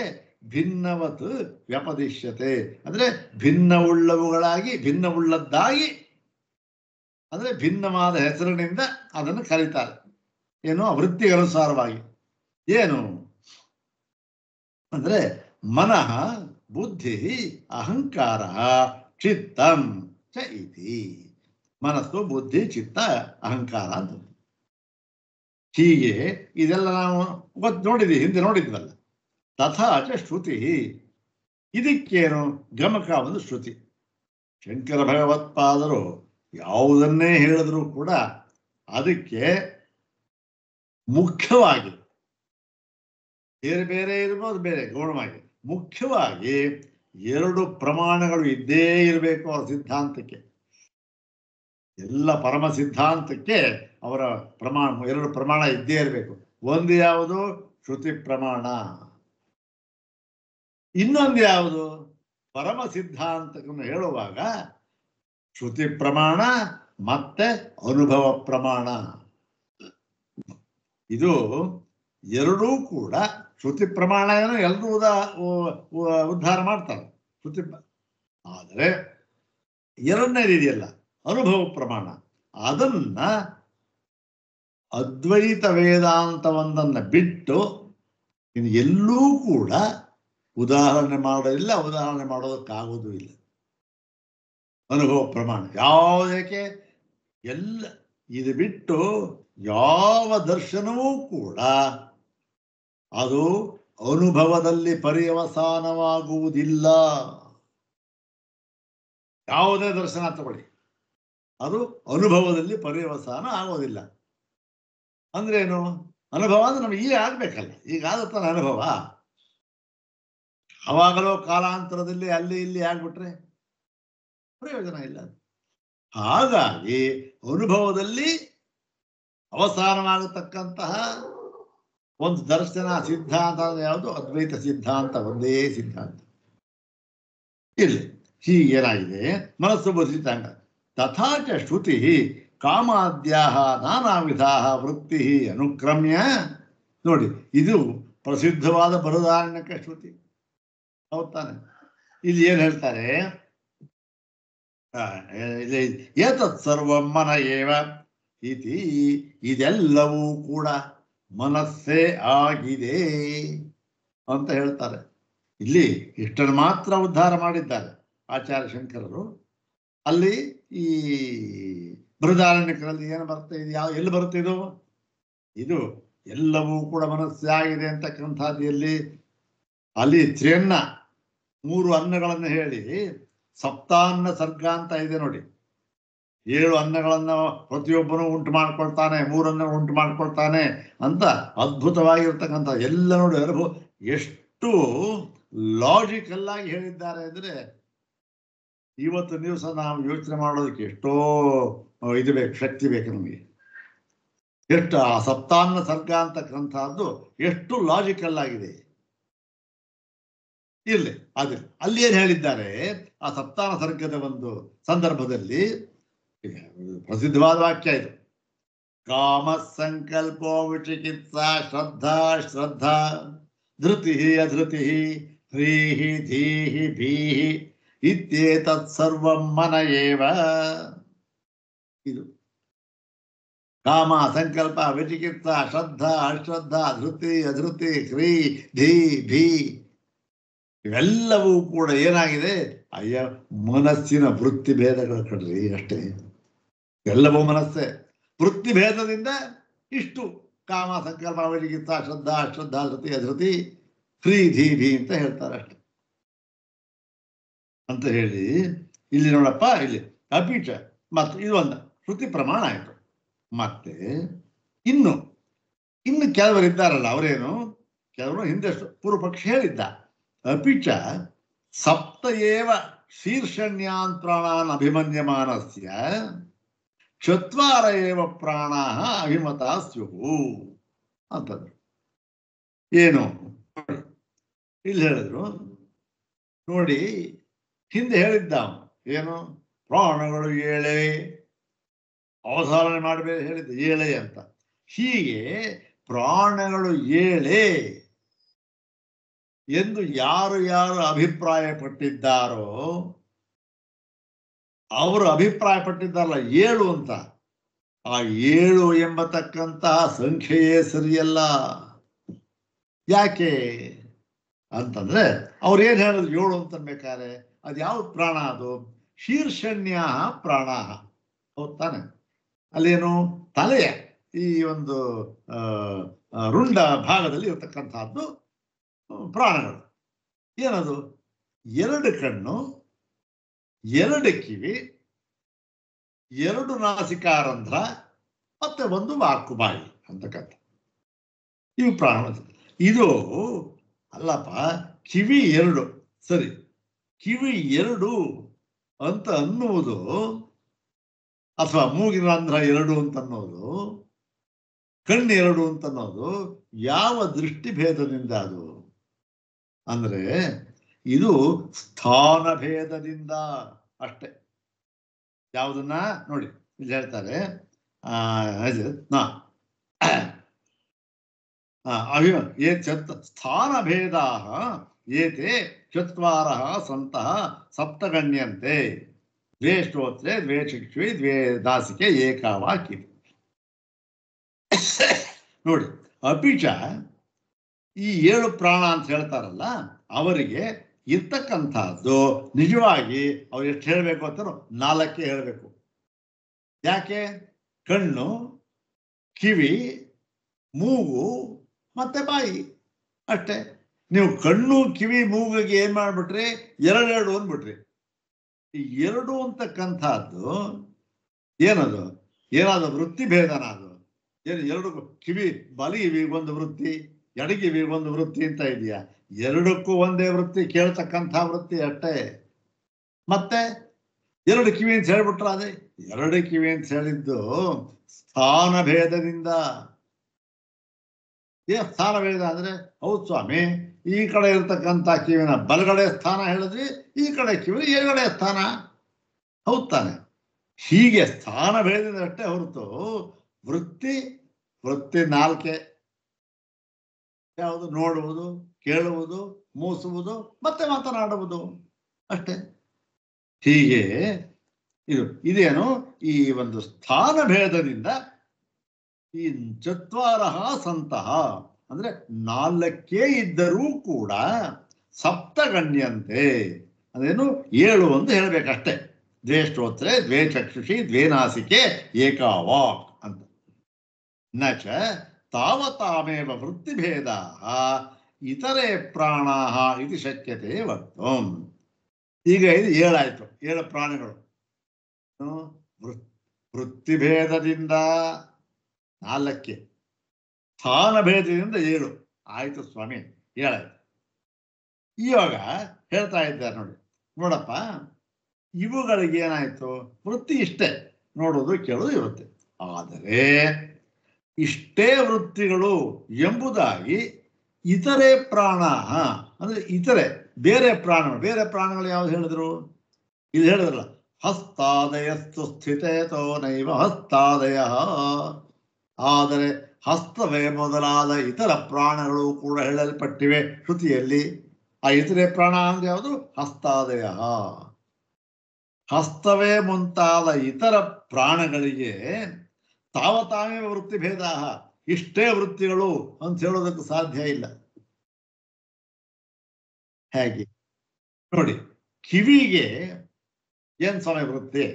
ಭಿನ್ನವತ್ ವ್ಯಪದಿಷ್ಯತೆ ಅಂದ್ರೆ ಭಿನ್ನವುಳ್ಳದ್ದಾಗಿ ಅಂದ್ರೆ ಭಿನ್ನವಾದ ಹೆಸರಿನಿಂದ ಅದನ್ನು ಕರೀತಾರೆ. ಏನು? ವೃತ್ತಿಗನುಸಾರವಾಗಿ. ಏನು ಅಂದ್ರೆ ಮನಃ ಬುದ್ಧಿ ಅಹಂಕಾರ ಚಿತ್ತಂ ಚ ಇತಿ. ಮನಸ್ಸು, ಬುದ್ಧಿ, ಚಿತ್ತ, ಅಹಂಕಾರ ಅಂತ. ಹೀಗೆ ಇದೆಲ್ಲ ನಾವು ನೋಡಿದ್ವಿ, ಹಿಂದೆ ನೋಡಿದ್ವಲ್ಲ. ತಥಾ ಚ ಶ್ರುತಿ, ಇದಕ್ಕೇನು ಗಮಕ ಒಂದು ಶ್ರುತಿ. ಶಂಕರ ಭಗವತ್ಪಾದರು ಯಾವುದನ್ನೇ ಹೇಳಿದ್ರು ಕೂಡ ಅದಕ್ಕೆ ಮುಖ್ಯವಾಗಿ ಬೇರೆ ಬೇರೆ ಇರ್ಬೋದು, ಬೇರೆ ಗೌಣವಾಗಿ ಮುಖ್ಯವಾಗಿ ಎರಡು ಪ್ರಮಾಣಗಳು ಇದ್ದೇ ಇರಬೇಕು ಅವರ ಸಿದ್ಧಾಂತಕ್ಕೆ. ಎಲ್ಲ ಪರಮ ಸಿದ್ಧಾಂತಕ್ಕೆ ಅವರ ಎರಡು ಪ್ರಮಾಣ ಇದ್ದೇ ಇರಬೇಕು. ಒಂದು ಯಾವುದು? ಶ್ರುತಿ ಪ್ರಮಾಣ. ಇನ್ನೊಂದು ಯಾವುದು? ಪರಮ ಸಿದ್ಧಾಂತವನ್ನು ಹೇಳುವಾಗ ಶ್ರುತಿ ಪ್ರಮಾಣ ಮತ್ತೆ ಅನುಭವ ಪ್ರಮಾಣ. ಇದು ಎರಡೂ ಕೂಡ ಶ್ರುತಿ ಪ್ರಮಾಣ ಏನೋ ಎಲ್ಲರೂ ಉದ್ಧಾರ ಮಾಡ್ತಾರೆ ಶ್ರುತಿ. ಆದರೆ ಎರಡನೇದು ಇದೆಯಲ್ಲ ಅನುಭವ ಪ್ರಮಾಣ, ಅದನ್ನ ಅದ್ವೈತ ವೇದಾಂತವೊಂದನ್ನು ಬಿಟ್ಟು ಇನ್ನು ಎಲ್ಲೂ ಕೂಡ ಉದಾಹರಣೆ ಮಾಡೋದಿಲ್ಲ, ಉದಾಹರಣೆ ಮಾಡೋದಕ್ಕಾಗೋದು ಇಲ್ಲ. ಅನುಭವ ಪ್ರಮಾಣ ಯಾವುದಕ್ಕೆ ಎಲ್ಲ ಇದು ಬಿಟ್ಟು ಯಾವ ದರ್ಶನವೂ ಕೂಡ ಅದು ಅನುಭವದಲ್ಲಿ ಪರ್ಯವಸಾನವಾಗುವುದಿಲ್ಲ. ಯಾವುದೇ ದರ್ಶನ ತಗೊಳ್ಳಿ, ಅದು ಅನುಭವದಲ್ಲಿ ಪರ್ಯವಸಾನ ಆಗೋದಿಲ್ಲ. ಅಂದ್ರೇನು? ಅನುಭವ ಅಂದ್ರೆ ನಮ್ಗೆ ಈಗ ಆಗ್ಬೇಕಲ್ಲ, ಈಗ ಆದತ್ತಾನ ಅನುಭವ. ಅವಾಗಲೋ ಕಾಲಾಂತರದಲ್ಲಿ ಅಲ್ಲಿ ಇಲ್ಲಿ ಆಗ್ಬಿಟ್ರೆ ಪ್ರಯೋಜನ ಇಲ್ಲ. ಹಾಗಾಗಿ ಅನುಭವದಲ್ಲಿ ಅವಸಾನವಾಗತಕ್ಕಂತಹ ಒಂದು ದರ್ಶನ ಸಿದ್ಧಾಂತ ಯಾವುದು? ಅದ್ವೈತ ಸಿದ್ಧಾಂತ, ಒಂದೇ ಸಿದ್ಧಾಂತ. ಇಲ್ಲಿ ಹೀಗೇನಾಗಿದೆ, ಮನಸ್ಸು ಬುದ್ಧಿತಾಂಗ ತಥಾಚ ಶ್ರುತಿ ಕಾಮಾದ್ಯಾಹ ನಾನಾ ವಿಧಾ ವೃತ್ತಿ ಅನುಕ್ರಮ್ಯ. ನೋಡಿ, ಇದು ಪ್ರಸಿದ್ಧವಾದ ಬೃಹದಾರಣ್ಯಕ ಶ್ರುತಿ, ಹೌದ್ ತಾನೆ? ಇಲ್ಲಿ ಏನ್ ಹೇಳ್ತಾರೆ? ಏತತ್ ಸರ್ವಂ ಮನ ಏವ ಇತಿ, ಇದೆಲ್ಲವೂ ಕೂಡ ಮನಸ್ಸೇ ಆಗಿದೆ ಅಂತ ಹೇಳ್ತಾರೆ. ಇಲ್ಲಿ ಇಷ್ಟನ್ನು ಮಾತ್ರ ಉದ್ಧಾರ ಮಾಡಿದ್ದಾರೆ ಆಚಾರ್ಯ ಶಂಕರರು. ಅಲ್ಲಿ ಈ ಬೃಹದಾರಣ್ಯಕರಲ್ಲಿ ಏನು ಬರುತ್ತೆ? ಇದು ಎಲ್ಲಿ ಬರುತ್ತೆ? ಇದು ಎಲ್ಲವೂ ಕೂಡ ಮನಸ್ಸೇ ಆಗಿದೆ ಅಂತಕ್ಕಂಥದ್ದು ಎಲ್ಲಿ? ಅಲ್ಲಿ ತ್ರಿಯನ್ನ 3 ಅನ್ನಗಳನ್ನು ಹೇಳಿ ಸಪ್ತಾನ್ನ ಸರ್ಗ ಅಂತ ಇದೆ ನೋಡಿ. 7 ಅನ್ನಗಳನ್ನು ಪ್ರತಿಯೊಬ್ಬನು ಉಂಟು ಮಾಡ್ಕೊಳ್ತಾನೆ, 3 ಅನ್ನ ಉಂಟು ಮಾಡ್ಕೊಳ್ತಾನೆ ಅಂತ ಅದ್ಭುತವಾಗಿರ್ತಕ್ಕಂಥ ಎಲ್ಲ ನೋಡಿ ಅನುಭವ. ಎಷ್ಟು ಲಾಜಿಕಲ್ ಆಗಿ ಹೇಳಿದ್ದಾರೆ ಅಂದ್ರೆ ಇವತ್ತು ದಿವಸ ನಾವು ಯೋಚನೆ ಮಾಡೋದಕ್ಕೆ ಎಷ್ಟೋ ಇದು ಬೇಕು, ಶಕ್ತಿ ಬೇಕು ನಮಗೆ. ಎಷ್ಟು ಆ ಸಪ್ತಾನ್ನ ಸರ್ಗ ಅಂತಕ್ಕಂಥದ್ದು ಎಷ್ಟು ಲಾಜಿಕಲ್ ಆಗಿದೆ. ಇರ್ಲಿ, ಅದೇ ಅಲ್ಲಿ ಏನ್ ಹೇಳಿದ್ದಾರೆ ಆ ಸಪ್ತಾನ ಸರ್ಗದ ಒಂದು ಸಂದರ್ಭದಲ್ಲಿ ಪ್ರಸಿದ್ಧವಾದ ವಾಕ್ಯ ಇದು. ಕಾಮ ಸಂಕಲ್ಪೋ ವಿಚಿಕಿತ್ಸಾ ಶ್ರದ್ಧಾ ಶ್ರದ್ಧಾ ಧೃತಿ ಅಧೃತಿ ಹ್ರೀಹಿ ಧೀಹಿ ಭೀಹಿ ಇತ್ಯೇತತ್ ಸರ್ವಂ ಮನ ಏವ. ಇದು ಕಾಮ ಸಂಕಲ್ಪ ವಿಚಿಕಿತ್ಸಾ ಶ್ರದ್ಧಾ ಅಶ್ರದ್ಧಾ ಧೃತಿ ಅಧೃತಿ ಹ್ರೀ ಧೀ ಭೀ ಇವೆಲ್ಲವೂ ಕೂಡ ಏನಾಗಿದೆ? ಅಯ್ಯ ಮನಸ್ಸಿನ ವೃತ್ತಿ ಭೇದಗಳು ಕಡ್ರಿ, ಅಷ್ಟೇ. ಎಲ್ಲವೂ ಮನಸ್ಸೇ. ವೃತ್ತಿ ಭೇದದಿಂದ ಇಷ್ಟು ಕಾಮ ಸಂಕಲ್ಪ ವಿಚಿಕಿತ್ಸಾ ಶ್ರದ್ಧಾ ಅಶ್ರದ್ಧಾ ಧೃತಿ ಅಧೃತಿ ಹ್ರೀ ಧೀ ಭೀ ಅಂತ ಹೇಳ್ತಾರೆ ಅಷ್ಟೆ ಅಂತ ಹೇಳಿ ಇಲ್ಲಿ ನೋಡಪ್ಪ, ಇಲ್ಲಿ ಅಪೀಠ ಮತ್ತು ಇದು ಒಂದು ಶ್ರುತಿ ಪ್ರಮಾಣ ಆಯಿತು. ಮತ್ತೆ ಇನ್ನು ಕೆಲವರು ಇದ್ದಾರಲ್ಲ, ಅವರೇನು? ಕೆಲವರು ಹಿಂದೆ ಪೂರ್ವ ಪಕ್ಷಿ ಹೇಳಿದ್ದ ಅಪಿಚ ಸಪ್ತ ಏವ ಶೀರ್ಷಣ್ಯಾನ್ ಪ್ರಾಣಾನ್ ಅಭಿಮನ್ಯಮಾನಸ್ಯ ಚತ್ವಾರ ಏವ ಪ್ರಾಣಾಃ ಅಭಿಮತಾ ಸ್ಯುಹು ಅಂತಂದ್ರು. ಏನು ಇಲ್ಲಿ ಹೇಳಿದ್ರು ನೋಡಿ, ಹಿಂದೆ ಹೇಳಿದ್ದ ಏನು? ಪ್ರಾಣಗಳು 7 ಅವಧಾರಣೆ ಮಾಡಬೇಕು ಹೇಳಿದ್ದ 7 ಅಂತ. ಹೀಗೆ ಪ್ರಾಣಗಳು 7 ಎಂದು ಯಾರು ಅಭಿಪ್ರಾಯ ಪಟ್ಟಿದ್ದಾರೋ ಅವರು ಅಭಿಪ್ರಾಯ ಪಟ್ಟಿದ್ದಾರಲ್ಲ 7 ಅಂತ, ಆ 7 ಎಂಬತಕ್ಕಂತಹ ಸಂಖ್ಯೆಯೇ ಸರಿಯಲ್ಲ. ಯಾಕೆ ಅಂತಂದ್ರೆ ಅವ್ರು ಏನ್ ಹೇಳಿದ್ರು 7 ಅಂತ ಬೇಕಾದ್ರೆ ಅದು ಯಾವ ಪ್ರಾಣ? ಅದು ಶೀರ್ಷಣ್ಯ ಪ್ರಾಣ, ಹೌದ್ ತಾನೆ? ಅಲ್ಲೇನು? ತಲೆಯ ಈ ಒಂದು ರುಂಡ ಭಾಗದಲ್ಲಿ ಇರತಕ್ಕಂಥದ್ದು ಪ್ರಾಣಗಳು. ಏನದು? ಎರಡು ಕಣ್ಣು, ಎರಡು ಕಿವಿ, ಎರಡು ನಾಸಿಕಾರಂಧ್ರ, ಮತ್ತೆ ಒಂದು ವಾಕುಬಾಯಿ ಅಂತಕ್ಕಂಥ ಇವು ಪ್ರಾಣ. ಇದು ಅಲ್ಲಪ್ಪ, ಕಿವಿ ಎರಡು, ಸರಿ, ಕಿವಿ ಎರಡು ಅಂತ ಅನ್ನುವುದು ಅಥವಾ ಮೂಗಿನ ರಂಧ್ರ ಎರಡು ಅಂತ ಅನ್ನೋದು, ಕಣ್ಣು ಎರಡು ಅಂತ ಅನ್ನೋದು ಯಾವ ದೃಷ್ಟಿ ಭೇದದಿಂದ ಅದು ಅಂದ್ರೆ ಇದು ಸ್ಥಾನ ಭೇದದಿಂದ ಅಷ್ಟೇ. ಯಾವುದನ್ನ ನೋಡಿ ಇಲ್ಲಿ ಹೇಳ್ತಾರೆ, ಸ್ಥಾನ ಭೇದ ಏತೆ ಚತ್ವಾರ ಸಂತಹ ಸಪ್ತಗಣ್ಯಂತೆ, ದ್ವೇ ಶ್ರೋತ್ರೆ, ದ್ವೇ ಚಕ್ಷುಷಿ, ದ್ವೇ ದಾಸಿಕೆ, ಏಕಾವಾಕಿ. ನೋಡಿ, ಅಪಿಚ ಈ 7 ಪ್ರಾಣ ಅಂತ ಹೇಳ್ತಾರಲ್ಲ, ಅವರಿಗೆ ಇರ್ತಕ್ಕಂಥದ್ದು ನಿಜವಾಗಿ ಅವ್ರು ಎಷ್ಟು ಹೇಳಬೇಕು ಅಂತಾರೋ 4 ಹೇಳಬೇಕು. ಯಾಕೆ? ಕಣ್ಣು, ಕಿವಿ, ಮೂಗು ಮತ್ತೆ ಬಾಯಿ ಅಷ್ಟೇ. ನೀವು ಕಣ್ಣು, ಕಿವಿ, ಮೂಗಿಗೆ ಏನ್ ಮಾಡ್ಬಿಟ್ರಿ? 2 ಅಂದ್ಬಿಟ್ರಿ. ಈ 2 ಅಂತಕ್ಕಂಥದ್ದು ಏನದು? ಏನಾದ್ರು ವೃತ್ತಿ ಭೇದನ ಅದು? ಏನು 2 ಕಿವಿ, ಬಲಗಿವಿಗೊಂದು ವೃತ್ತಿ, ಎಡಗಿವಿಗೊಂದು ವೃತ್ತಿ ಅಂತ ಇದೆಯಾ? 2ಕ್ಕೂ ಒಂದೇ ವೃತ್ತಿ, ಕೇಳ್ತಕ್ಕಂಥ ವೃತ್ತಿ ಅಷ್ಟೇ. ಮತ್ತೆ 2 ಕಿವಿ ಅಂತ ಹೇಳ್ಬಿಟ್ರ ಅದೇ 2 ಕಿವಿ ಅಂತ ಹೇಳಿದ್ದು ಸ್ಥಾನ ಭೇದದಿಂದ. ಸ್ಥಾನ ಭೇದ ಅಂದ್ರೆ, ಹೌದು ಸ್ವಾಮಿ, ಈ ಕಡೆ ಇರ್ತಕ್ಕಂಥ ಕಿವಿನ ಬಲಗಡೆ ಸ್ಥಾನ ಹೇಳಿದ್ವಿ, ಈ ಕಡೆ ಕಿವಿ ಎಡಗಡೆ ಸ್ಥಾನ, ಹೌದ್ ತಾನೆ? ಹೀಗೆ ಸ್ಥಾನ ಭೇದದಿಂದ ಅಷ್ಟೇ ಹೊರತು ವೃತ್ತಿ 4. ಯಾವುದು? ನೋಡುವುದು, ಕೇಳುವುದು, ಮೂಸುವುದು, ಮತ್ತೆ ಮಾತನಾಡುವುದು ಅಷ್ಟೇ. ಹೀಗೆ ಇದೇನು ಈ ಒಂದು ಸ್ಥಾನ ಭೇದದಿಂದ ಈ ಚತ್ವಾರ ಸಂತಹ ಅಂದ್ರೆ 4 ಇದ್ದರೂ ಕೂಡ ಸಪ್ತಗಣ್ಯಂತೆ ಅದೇನು 7 ಅಂತ ಹೇಳ್ಬೇಕಷ್ಟೇ. ದ್ವೇ ಶ್ರೋತ್ರೆ, ದ್ವೇ ಚಕ್ಷುಷಿ, ದ್ವೇ ನಾಸಿಕೆ, ಏಕಾವಾಕ್ ಅಂತ. ನಚ ತಾವತಾಮೇವ ವೃತ್ತಿಭೇದ ಇತರೆ ಪ್ರಾಣ ಇದು ಶಕ್ಯತೆ ವಕ್ತುಂ. ಈಗ ಇದು 7 ಆಯ್ತು, 7 ಪ್ರಾಣಿಗಳು. ವೃತ್ತಿಭೇದದಿಂದ 4, ಸ್ಥಾನ ಭೇದದಿಂದ 7 ಆಯ್ತು ಸ್ವಾಮಿ, 7 ಆಯ್ತು. ಇವಾಗ ಹೇಳ್ತಾ ಇದ್ದಾರೆ ನೋಡಿ, ನೋಡಪ್ಪ, ಇವುಗಳಿಗೆ ಏನಾಯ್ತು? ವೃತ್ತಿ ಇಷ್ಟೇ, ನೋಡೋದು ಕೇಳೋದು ಇರುತ್ತೆ. ಆದರೆ ಇಷ್ಟೇ ವೃತ್ತಿಗಳು ಎಂಬುದಾಗಿ ಇತರೆ ಪ್ರಾಣ ಅಂದ್ರೆ ಇತರೆ ಬೇರೆ ಪ್ರಾಣಗಳು ಯಾವ್ದು ಹೇಳಿದ್ರು? ಇದು ಹೇಳಿದ್ರಲ್ಲ, ಹಸ್ತಾದಯಸ್ತು ಸ್ಥಿತೇತೋ ನೈವ ಹಸ್ತಾದಯ. ಆದರೆ ಹಸ್ತವೇ ಮೊದಲಾದ ಇತರ ಪ್ರಾಣಗಳು ಕೂಡ ಹೇಳಲ್ಪಟ್ಟಿವೆ ಶ್ರುತಿಯಲ್ಲಿ. ಆ ಇತರೆ ಪ್ರಾಣ ಅಂದ್ರೆ ಯಾವುದು? ಹಸ್ತಾದಯ. ಹಸ್ತವೇ ಮುಂತಾದ ಇತರ ಪ್ರಾಣಗಳಿಗೆ ತಾವತಾವೇ ವೃತ್ತಿ ಭೇದ, ಇಷ್ಟೇ ವೃತ್ತಿಗಳು ಅಂತ ಹೇಳೋದಕ್ಕೆ ಸಾಧ್ಯ ಇಲ್ಲ. ಹೇಗೆ ನೋಡಿ, ಕಿವಿಗೆ ಏನ್ ಸ್ವಾಮಿ ವೃತ್ತಿ?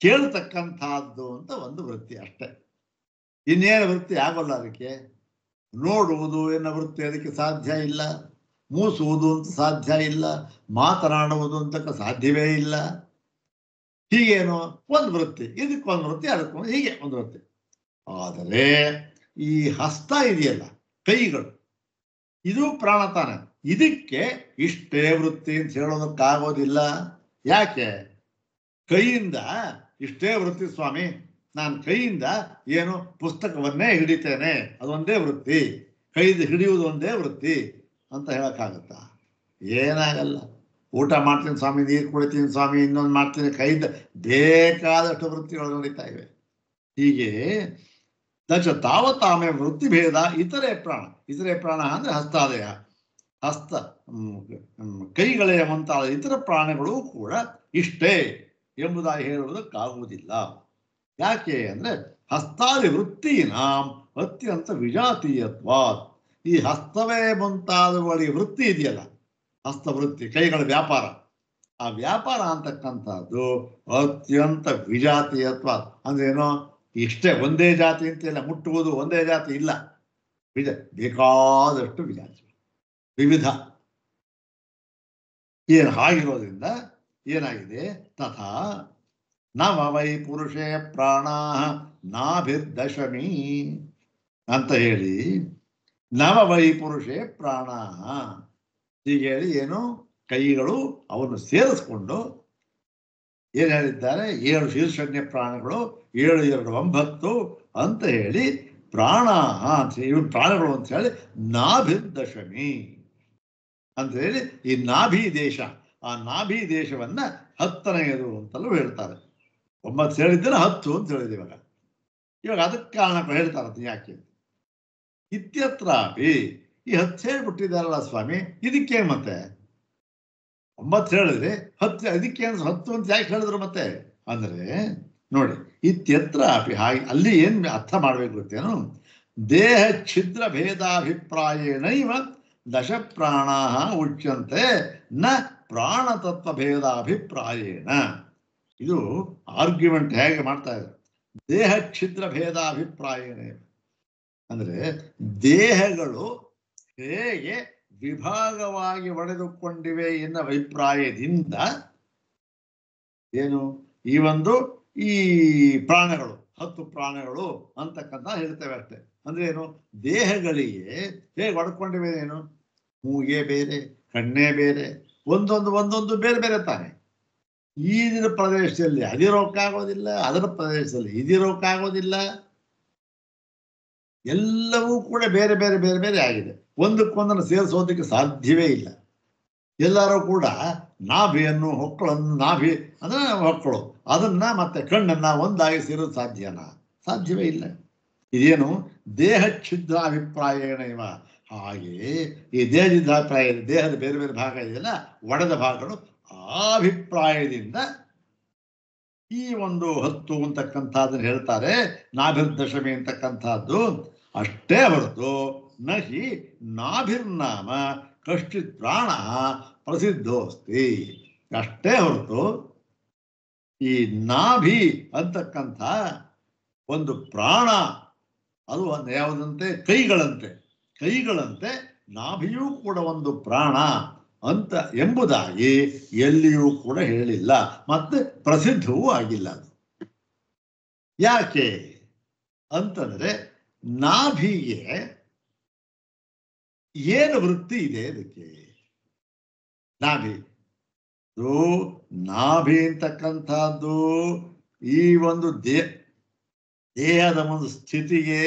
ಕೇಳ್ತಕ್ಕಂಥದ್ದು ಅಂತ ಒಂದು ವೃತ್ತಿ ಅಷ್ಟೇ, ಇನ್ನೇನು ವೃತ್ತಿ ಆಗೋಲ್ಲ ಅದಕ್ಕೆ. ನೋಡುವುದು ಎನ್ನೋ ವೃತ್ತಿ ಅದಕ್ಕೆ ಸಾಧ್ಯ ಇಲ್ಲ, ಮೂಸುವುದು ಅಂತ ಸಾಧ್ಯ ಇಲ್ಲ, ಮಾತನಾಡುವುದು ಅಂತ ಸಾಧ್ಯವೇ ಇಲ್ಲ. ಹೀಗೇನು ಒಂದು ವೃತ್ತಿ, ಇದಕ್ಕೊಂದು ವೃತ್ತಿ, ಅದಕ್ಕೊಂದು, ಹೀಗೆ ಒಂದು ವೃತ್ತಿ. ಆದರೆ ಈ ಹಸ್ತ ಇದೆಯಲ್ಲ, ಕೈಗಳು, ಇದು ಪ್ರಾಣ ತಾನೆ, ಇದಕ್ಕೆ ಇಷ್ಟೇ ವೃತ್ತಿ ಅಂತ ಹೇಳೋದಕ್ಕಾಗೋದಿಲ್ಲ. ಯಾಕೆ? ಕೈಯಿಂದ ಇಷ್ಟೇ ವೃತ್ತಿ ಸ್ವಾಮಿ, ನಾನು ಕೈಯಿಂದ ಏನು ಪುಸ್ತಕವನ್ನೇ ಹಿಡಿತೇನೆ, ಅದೊಂದೇ ವೃತ್ತಿ, ಕೈದು ಹಿಡಿಯುವುದು ಒಂದೇ ವೃತ್ತಿ ಅಂತ ಹೇಳಕ್ಕಾಗತ್ತಾ? ಏನಾಗಲ್ಲ. ಊಟ ಮಾಡ್ತೀನಿ ಸ್ವಾಮಿ, ನೀರು ಕುಡಿತೀನಿ ಸ್ವಾಮಿ, ಇನ್ನೊಂದು ಮಾಡ್ತೀನಿ, ಕೈಯಿಂದ ಬೇಕಾದಷ್ಟು ವೃತ್ತಿಗಳು ನಡೀತಾ ಇವೆ. ಹೀಗೆ ದಶ ತಾವತಾಮೆ ವೃತ್ತಿ ಭೇದ ಇತರೆ ಪ್ರಾಣ ಅಂದ್ರೆ ಹಸ್ತಾದಯ, ಹಸ್ತ ಕೈಗಳೇ ಮುಂತಾದ ಇತರ ಪ್ರಾಣಿಗಳು ಕೂಡ ಇಷ್ಟೇ ಎಂಬುದಾಗಿ ಹೇಳುವುದಕ್ಕಾಗುವುದಿಲ್ಲ. ಯಾಕೆ ಅಂದ್ರೆ ಹಸ್ತಾದಿ ವೃತ್ತಿನಾಂ ಅತ್ಯಂತ ವಿಜಾತೀಯತ್ವಾತ್. ಈ ಹಸ್ತವೇ ಮುಂತಾದವುಗಳಿಗೆ ವೃತ್ತಿ ಇದೆಯಲ್ಲ, ಹಸ್ತವೃತ್ತಿ, ಕೈಗಳ ವ್ಯಾಪಾರ, ಆ ವ್ಯಾಪಾರ ಅಂತಕ್ಕಂಥದ್ದು ಅತ್ಯಂತ ವಿಜಾತೀಯತ್ವ. ಅಂದ್ರೇನೋ ಇಷ್ಟೇ ಒಂದೇ ಜಾತಿ ಅಂತಿಲ್ಲ, ಮುಟ್ಟುವುದು ಒಂದೇ ಜಾತಿ ಇಲ್ಲ, ಬೇಕಾದಷ್ಟು ವಿಜಾತಿ, ವಿವಿಧ. ಏನು ಹಾಗಿರೋದ್ರಿಂದ ಏನಾಗಿದೆ, ತಥಾ ನವ ವೈ ಪುರುಷೇ ಪ್ರಾಣ ನಾಭಿರ್ದಶಮಿ ಅಂತ ಹೇಳಿ, ನವ ವೈ ಪುರುಷೇ ಪ್ರಾಣ ಹೀಗೆ ಹೇಳಿ ಏನು ಕೈಗಳು ಅವನ್ನು ಸೇರಿಸ್ಕೊಂಡು ಏನ್ ಹೇಳಿದ್ದಾರೆ, 7 ಶೀರ್ಷಣ್ಯ ಪ್ರಾಣಗಳು 7 2 9 ಅಂತ ಹೇಳಿ ಪ್ರಾಣ ಅಂತ ಇವು ಪ್ರಾಣಗಳು ಅಂತ ಹೇಳಿ ನಾಭಿರ್ದಶಮಿ ಅಂತ ಹೇಳಿ ಈ ನಾಭಿ ದೇಶ, ಆ ನಾಭಿ ದೇಶವನ್ನ 10ನೆಯದು ಅಂತಲೂ ಹೇಳ್ತಾರೆ. 9 ಹೇಳಿದ್ರೆ 10 ಅಂತ ಹೇಳಿದೆ. ಇವಾಗ ಅದಕ್ಕೆ ಕಾರಣ ಹೇಳ್ತಾರಂತ ಯಾಕೆ ಇತ್ಯತ್ರಾಪಿ ಈ 10 ಹೇಳ್ಬಿಟ್ಟಿದಾರಲ್ಲ ಸ್ವಾಮಿ, ಇದಕ್ಕೆ ಮತ್ತೆ 9 ಹೇಳಿದ್ರೆ 10 ಅದಕ್ಕೆ 10 ಅಂತ ಯಾಕೆ ಹೇಳಿದ್ರು ಮತ್ತೆ ಅಂದ್ರೆ ನೋಡಿ, ಇತ್ಯತ್ರಾಪಿ ಹಾಗೆ ಅಲ್ಲಿ ಏನ್ ಅರ್ಥ ಮಾಡ್ಬೇಕು ಗೊತ್ತೇನು, ದೇಹ ಛಿದ್ರ ಭೇದಾಭಿಪ್ರಾಯೇಣೈವ ದಶ ಪ್ರಾಣ ಉಚ್ಯಂತೆ ನ ಪ್ರಾಣತತ್ವ ಭೇದಾಭಿಪ್ರಾಯೇಣ. ಇದು ಆರ್ಗ್ಯುಮೆಂಟ್ ಹೇಗೆ ಮಾಡ್ತಾ ಇದ್ದಾರೆ, ದೇಹ ಛಿದ್ರ ಭೇದಾಭಿಪ್ರಾಯೇಣ ಅಂದ್ರೆ ದೇಹಗಳು ಹೇಗೆ ವಿಭಾಗವಾಗಿ ಒಡೆದುಕೊಂಡಿವೆ ಎನ್ನುವ ಅಭಿಪ್ರಾಯದಿಂದ ಏನು ಈ ಪ್ರಾಣಗಳು 10 ಪ್ರಾಣಗಳು ಅಂತಕ್ಕಂಥ ಹೇಳ್ತೇವೆ ಅಷ್ಟೇ. ಅಂದ್ರೆ ಏನು, ದೇಹಗಳಿಗೆ ಹೇಗೆ ಒಡ್ಕೊಂಡಿವೆ, ಏನು ಮೂಗೆ ಬೇರೆ, ಕಣ್ಣೇ ಬೇರೆ, ಒಂದೊಂದು ಬೇರೆ ಬೇರೆ ತಾನೆ. ಈದಿನ ಪ್ರದೇಶದಲ್ಲಿ ಅದಿರೋಕ್ಕಾಗೋದಿಲ್ಲ, ಅದರ ಪ್ರದೇಶದಲ್ಲಿ ಇದಿರೋಕ್ಕಾಗೋದಿಲ್ಲ, ಎಲ್ಲವೂ ಕೂಡ ಬೇರೆ ಬೇರೆ ಬೇರೆ ಬೇರೆ ಆಗಿದೆ. ಒಂದಕ್ಕೊಂದನ್ನು ಸೇರಿಸೋದಕ್ಕೆ ಸಾಧ್ಯವೇ ಇಲ್ಲ. ಎಲ್ಲರೂ ಕೂಡ ನಾಭಿಯನ್ನು ಹೊಕ್ಕಳನ್ನು, ನಾಭಿ ಅಂದ್ರೆ ಹೊಕ್ಕಳು, ಅದನ್ನ ಮತ್ತೆ ಕಣ್ಣನ್ನ ಒಂದಾಗಿ ಸೇರೋದು ಸಾಧ್ಯವೇ ಇಲ್ಲ. ಇದೇನು ದೇಹ ಛಿದ್ರ ಅಭಿಪ್ರಾಯೇಣ ಇವ. ಹಾಗೆಯೇ ಈ ದೇಹದ ಅಭಿಪ್ರಾಯ, ದೇಹದ ಬೇರೆ ಬೇರೆ ಭಾಗ ಇದೆಯಲ್ಲ, ಒಡೆದ ಭಾಗಗಳು ಆ ಅಭಿಪ್ರಾಯದಿಂದ ಈ 10 ಅಂತಕ್ಕಂಥದ್ದನ್ನು ಹೇಳ್ತಾರೆ. ನಾಭಿರ್ದಶಮಿ ಅಂತಕ್ಕಂಥದ್ದು ಅಷ್ಟೇ ಹೊರತು ನಹಿ ನಾಭಿರ್ನಾಮ ಕಶ್ಚಿತ್ ಪ್ರಾಣ ಪ್ರಸಿದ್ಧೋಸ್ತಿ. ಅಷ್ಟೇ ಹೊರತು ಈ ನಾಭಿ ಅಂತಕ್ಕಂಥ ಒಂದು ಪ್ರಾಣ ಅದು ಒಂದು ಯಾವುದಂತೆ ಕೈಗಳಂತೆ ನಾಭಿಯೂ ಕೂಡ ಒಂದು ಪ್ರಾಣ ಅಂತ ಎಂಬುದಾಗಿ ಎಲ್ಲಿಯೂ ಕೂಡ ಹೇಳಿಲ್ಲ, ಮತ್ತೆ ಪ್ರಸಿದ್ಧವೂ ಆಗಿಲ್ಲ. ಅದು ಯಾಕೆ ಅಂತಂದ್ರೆ ನಾಭಿಗೆ ಏನು ವೃತ್ತಿ ಇದೆ, ಅದಕ್ಕೆ ನಾಭಿ ಅಂತಕ್ಕಂಥದ್ದು ಈ ಒಂದು ದೇಹದ ಒಂದು ಸ್ಥಿತಿಗೆ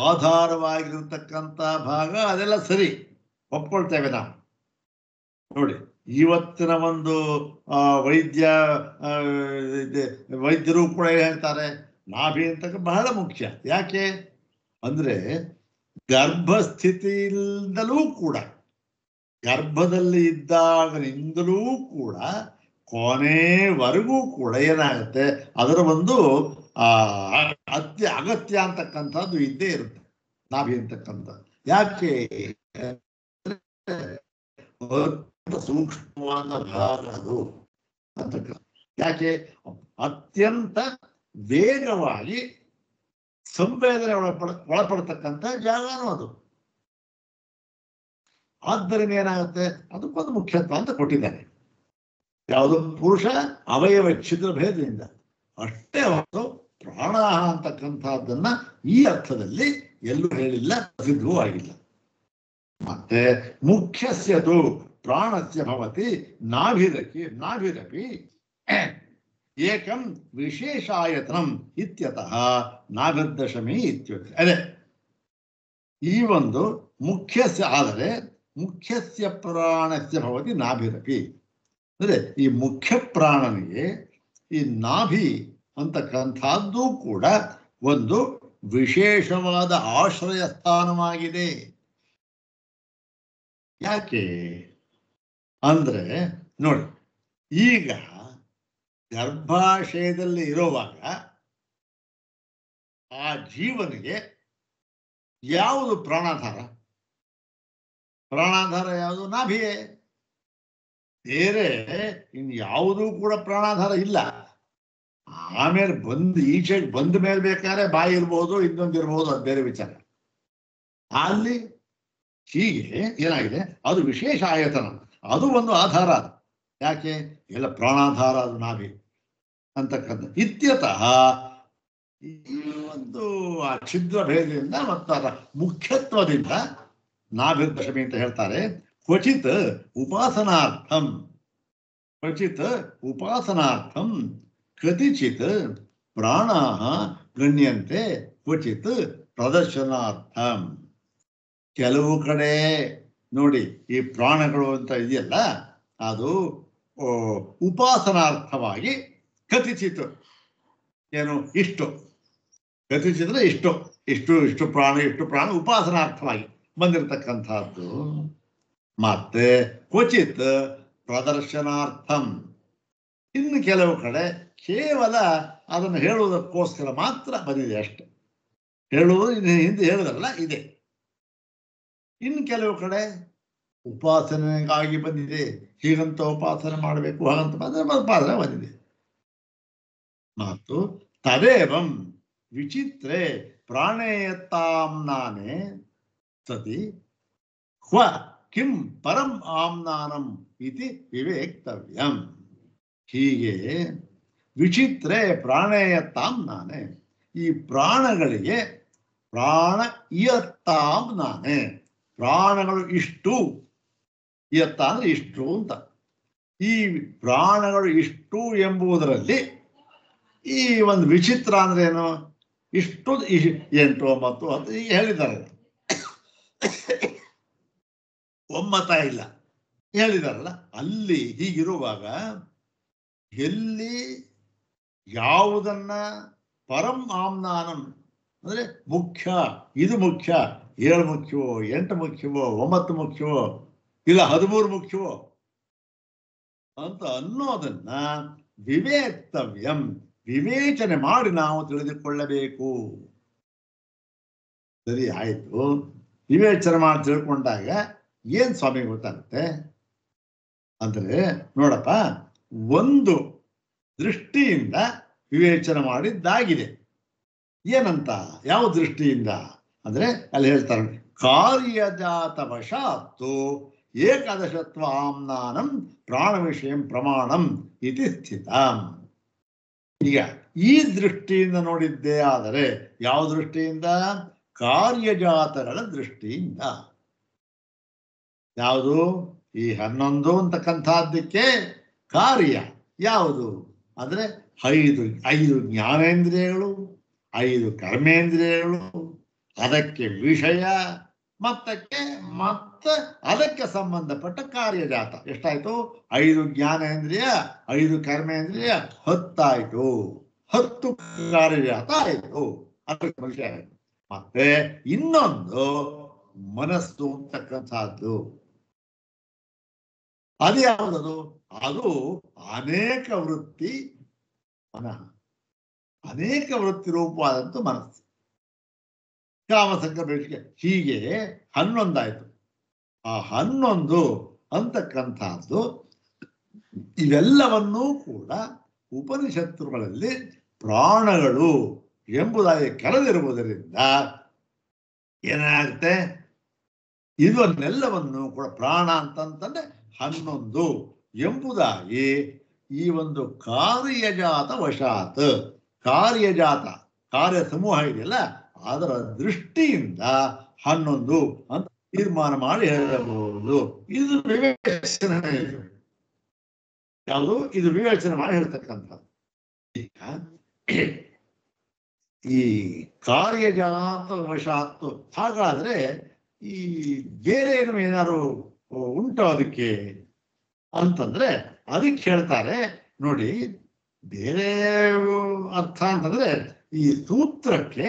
ಆಧಾರವಾಗಿರತಕ್ಕಂಥ ಭಾಗ. ಅದೆಲ್ಲ ಸರಿ, ಒಪ್ಕೊಳ್ತೇವೆ ನಾವು. ನೋಡಿ, ಇವತ್ತಿನ ಒಂದು ವೈದ್ಯರು ಕೂಡ ಹೇಳ್ತಾರೆ ನಾಭಿ ಅಂತ ಬಹಳ ಮುಖ್ಯ. ಯಾಕೆ ಅಂದ್ರೆ ಗರ್ಭಸ್ಥಿತಿಯಿಂದಲೂ ಕೂಡ, ಗರ್ಭದಲ್ಲಿ ಇದ್ದಾಗಲಿಂದಲೂ ಕೂಡ ಕೊನೆವರೆಗೂ ಕೂಡ ಏನಾಗುತ್ತೆ, ಅದರ ಒಂದು ಅಗತ್ಯ ಅಂತಕ್ಕಂಥದ್ದು ಇದ್ದೇ ಇರುತ್ತೆ ನಾಭಿ ಅಂತಕ್ಕಂಥ. ಯಾಕೆ ಸೂಕ್ಷ್ಮವಾದ ಭಾಗ ಅದು ಅಂತಕ್ಕಂಥ. ಯಾಕೆ ಅತ್ಯಂತ ವೇಗವಾಗಿ ಸಂವೇದನೆ ಒಳಪಡ್ತಕ್ಕಂಥ ಜಾಗನೂ ಅದು. ಆದ್ದರಿಂದ ಏನಾಗುತ್ತೆ, ಅದಕ್ಕೊಂದು ಮುಖ್ಯತ್ವ ಅಂತ ಕೊಟ್ಟಿದ್ದಾನೆ. ಯಾವುದು ಪುರುಷ ಅವಯವ ಛಿದ್ರ ಭೇದದಿಂದ ಅಷ್ಟೇ ಹೊರತು ಪ್ರಾಣ ಅಂತಕ್ಕಂಥದ್ದನ್ನ ಈ ಅರ್ಥದಲ್ಲಿ ಎಲ್ಲೂ ಹೇಳಿಲ್ಲ, ಪ್ರಸಿದ್ಧವೂ ಆಗಿಲ್ಲ. ಮತ್ತೆ ಮುಖ್ಯಸ್ಯದು ಪ್ರಾಣಸ್ಯ ಭವತಿ ನಾಭಿರಪಿ ಏಕಂ ವಿಶೇಷಾಯತನಂ ಇತ್ಯತಃ ನಾಭಿರ್ದಶಮಿ ಇತ್ಯುಕ್ತ. ಅದೇ ಈ ಒಂದು ಮುಖ್ಯಸ್ಯ ಆದರೆ ಮುಖ್ಯಸ್ಯ ಪ್ರಾಣಸ್ಯ ಭವತಿ ನಾಭಿರಪಿ ಅಂದ್ರೆ ಈ ಮುಖ್ಯ ಪ್ರಾಣನಿಗೆ ಈ ನಾಭಿ ಅಂತಕ್ಕಂಥದ್ದು ಕೂಡ ಒಂದು ವಿಶೇಷವಾದ ಆಶ್ರಯ ಸ್ಥಾನವಾಗಿದೆ. ಯಾಕೆ ಅಂದ್ರೆ ನೋಡಿ, ಈಗ ಗರ್ಭಾಶಯದಲ್ಲಿ ಇರುವಾಗ ಆ ಜೀವನಿಗೆ ಯಾವುದು ಪ್ರಾಣಾಧಾರ ಯಾವುದು? ನಾಭಿಯೇ. ಬೇರೆ ಇನ್ಯಾವುದೂ ಕೂಡ ಪ್ರಾಣಾಧಾರ ಇಲ್ಲ. ಆಮೇಲೆ ಈಚೆಗೆ ಬಂದ ಮೇಲೆ ಬೇಕಾದ್ರೆ ಬಾಯಿ ಇರ್ಬೋದು, ಇನ್ನೊಂದಿರ್ಬೋದು, ಅದು ಬೇರೆ ವಿಚಾರ. ಅಲ್ಲಿ ಹೀಗೆ ಏನಾಗಿದೆ, ಅದು ವಿಶೇಷ ಆಯತನ. ಅದು ಒಂದು ಆಧಾರ. ಅದು ಯಾಕೆ ಎಲ್ಲ ಪ್ರಾಣಾಧಾರ, ಅದು ನಾಭಿ ಅಂತಕ್ಕಂಥ ಇತ್ಯತಃ ಈ ಒಂದು ಆ ಛಿದ್ರ ಭೇದದಿಂದ ಮತ್ತು ಅದರ ಮುಖ್ಯತ್ವದಿಂದ ನಾಭಿರ್ದಶಮಿ ಅಂತ ಹೇಳ್ತಾರೆ. ಕ್ವಚಿತ್ ಉಪಾಸನಾರ್ಥಂ, ಕ್ವಚಿತ್ ಉಪಾಸನಾರ್ಥಂ ಕತಿಚಿತ್ ಪ್ರಾಣಾಃ ಗಣ್ಯಂತೆ ಕ್ವಚಿತ್ ಪ್ರದರ್ಶನಾರ್ಥಂ. ಕೆಲವು ಕಡೆ ನೋಡಿ ಈ ಪ್ರಾಣಗಳು ಅಂತ ಇದೆಯಲ್ಲ, ಅದು ಉಪಾಸನಾರ್ಥವಾಗಿ ಕತಿಚಿತ್ ಏನು ಇಷ್ಟು ಕತಿಚಿದ್ರೆ ಇಷ್ಟು ಇಷ್ಟು ಇಷ್ಟು ಪ್ರಾಣ ಉಪಾಸನಾರ್ಥವಾಗಿ ಬಂದಿರತಕ್ಕಂಥದ್ದು. ಮತ್ತೆ ಕ್ವಚಿತ್ ಪ್ರದರ್ಶನಾರ್ಥಂ, ಇನ್ನು ಕೆಲವು ಕಡೆ ಕೇವಲ ಅದನ್ನು ಹೇಳುವುದಕ್ಕೋಸ್ಕರ ಮಾತ್ರ ಬಂದಿದೆ ಅಷ್ಟೆ. ಹೇಳುವುದು ಹಿಂದೆ ಹೇಳಿದ್ರಲ್ಲ ಇದೆ. ಇನ್ನು ಕೆಲವು ಕಡೆ ಉಪಾಸನೆಗಾಗಿ ಬಂದಿದೆ, ಹೀಗಂತ ಉಪಾಸನೆ ಮಾಡಬೇಕು, ಹಾಗಂತ ಉಪಾಸನೆ ಬಂದಿದೆ. ಮತ್ತು ತದೇವಂ ವಿಚಿತ್ರೆ ಪ್ರಾಣೇಯತಾಂನಾನೆ ಸತಿ ಕ್ವ ಕಿಂ ಪರಂ ಆಮ್ನಾನಂ ಇತಿ ವಿವೇಕ್ತವ್ಯಂ. ಹೀಗೆ ವಿಚಿತ್ರೆ ಪ್ರಾಣೇಯತಾಂನಾನೆ, ಈ ಪ್ರಾಣಗಳಿಗೆ ಪ್ರಾಣ ಇಯತ್ತಾಂನಾನೆ, ಪ್ರಾಣಗಳು ಇಷ್ಟು, ಇಯತ್ತ ಅಂದ್ರೆ ಇಷ್ಟು ಅಂತ. ಈ ಪ್ರಾಣಗಳು ಇಷ್ಟು ಎಂಬುದರಲ್ಲಿ ಈ ಒಂದು ವಿಚಿತ್ರ ಅಂದ್ರೆ ಏನು, ಇಷ್ಟು 8 9 10 ಈಗ ಹೇಳಿದ್ದಾರೆ, ಒಮ್ಮತ ಇಲ್ಲ ಹೇಳಿದಾರಲ್ಲ. ಅಲ್ಲಿ ಹೀಗಿರುವಾಗ ಎಲ್ಲಿ ಯಾವುದನ್ನ ಪರಂ ಆಮ್ನಾನಂ ಅಂದ್ರೆ ಮುಖ್ಯ, ಇದು ಮುಖ್ಯ, 7 ಮುಖ್ಯವೋ 8 ಮುಖ್ಯವೋ 9 ಮುಖ್ಯವೋ ಇಲ್ಲ 13 ಮುಖ್ಯವೋ ಅಂತ ಅನ್ನೋದನ್ನ ವಿವೇಕ್ತವ್ಯಂ, ವಿವೇಚನೆ ಮಾಡಿ ನಾವು ತಿಳಿದುಕೊಳ್ಳಬೇಕು. ಸರಿ ಆಯ್ತು, ವಿವೇಚನೆ ಮಾಡಿ ತಿಳ್ಕೊಂಡಾಗ ಏನ್ ಸ್ವಾಮಿ ಗೊತ್ತಾಗುತ್ತೆ ಅಂದ್ರೆ, ನೋಡಪ್ಪ, ಒಂದು ದೃಷ್ಟಿಯಿಂದ ವಿವೇಚನೆ ಮಾಡಿದ್ದಾಗಿದೆ. ಏನಂತ, ಯಾವ ದೃಷ್ಟಿಯಿಂದ ಅಂದ್ರೆ ಅಲ್ಲಿ ಹೇಳ್ತಾರೆ, ಕಾರ್ಯಜಾತ ವಶಾತ್ತು ಏಕಾದಶತ್ವ ಆಮ್ನಾನಂ ಪ್ರಾಣ ವಿಷಯಂ ಪ್ರಮಾಣಂ ಇತಿ ಸ್ಥಿತಂ. ಈಗ ಈ ದೃಷ್ಟಿಯಿಂದ ನೋಡಿದ್ದೇ ಆದರೆ, ಯಾವ ದೃಷ್ಟಿಯಿಂದ, ಕಾರ್ಯಜಾತಗಳ ದೃಷ್ಟಿಯಿಂದ. ಯಾವುದು, ಈ 11 ಅಂತಕ್ಕಂಥದ್ದಕ್ಕೆ ಕಾರ್ಯ ಯಾವುದು ಅಂದ್ರೆ 5 ಜ್ಞಾನೇಂದ್ರಿಯಗಳು, 5 ಕರ್ಮೇಂದ್ರಿಯಗಳು, ಅದಕ್ಕೆ ವಿಷಯ, ಮತ್ತೆ ಅದಕ್ಕೆ ಸಂಬಂಧಪಟ್ಟ ಕಾರ್ಯಜಾತ. ಎಷ್ಟಾಯ್ತು, 5 ಜ್ಞಾನೇಂದ್ರಿಯ, 5 ಕರ್ಮೇಂದ್ರಿಯ, 10 ಆಯ್ತು, 10 ಕಾರ್ಯಜಾತ ಆಯ್ತು, ಅದಕ್ಕೆ ವಿಷಯ ಆಯ್ತು. ಮತ್ತೆ ಇನ್ನೊಂದು ಮನಸ್ಸು ಅಂತಕ್ಕಂಥದ್ದು, ಅದು ಯಾವುದದು, ಅದು ಅನೇಕ ವೃತ್ತಿ ಮನಃ, ಅನೇಕ ವೃತ್ತಿ ರೂಪವಾದಂಥ ಮನಸ್ಸು, ಕಾಮಸಂಗ ಬೇಡಿಕೆ, ಹೀಗೆ 11 ಆಯ್ತು. ಆ 11 ಅಂತಕ್ಕಂಥದ್ದು ಇವೆಲ್ಲವನ್ನೂ ಕೂಡ ಉಪನಿಷತ್ತುಗಳಲ್ಲಿ ಪ್ರಾಣಗಳು ಎಂಬುದಾಗಿ ಕರೆದಿರುವುದರಿಂದ ಏನಾಗುತ್ತೆ, ಇದನ್ನೆಲ್ಲವನ್ನು ಕೂಡ ಪ್ರಾಣ ಅಂತಂತಂದ್ರೆ 11 ಎಂಬುದಾಗಿ ಈ ಒಂದು ಕಾರ್ಯಜಾತ ವಶಾತ್, ಕಾರ್ಯಜಾತ ಕಾರ್ಯ ಸಮೂಹ ಇದೆಯಲ್ಲ ಅದರ ದೃಷ್ಟಿಯಿಂದ 11 ಅಂತ ತೀರ್ಮಾನ ಮಾಡಿ ಹೇಳಬಹುದು. ಇದು ವಿವೇಚನೆ, ಯಾವುದು ಇದು ವಿವೇಚನೆ ಮಾಡಿ ಹೇಳ್ತಕ್ಕಂಥದ್ದು. ಈಗ ಈ ಕಾರ್ಯಜಾತ ವಶಾತ್ತು, ಹಾಗಾದ್ರೆ ಈ ಬೇರೆ ಏನಾದ್ರು ಉಂಟು ಅದಕ್ಕೆ ಅಂತಂದ್ರೆ, ಅದಕ್ಕೆ ಹೇಳ್ತಾರೆ ನೋಡಿ, ಬೇರೆ ಅರ್ಥ ಅಂತಂದ್ರೆ ಈ ಸೂತ್ರಕ್ಕೆ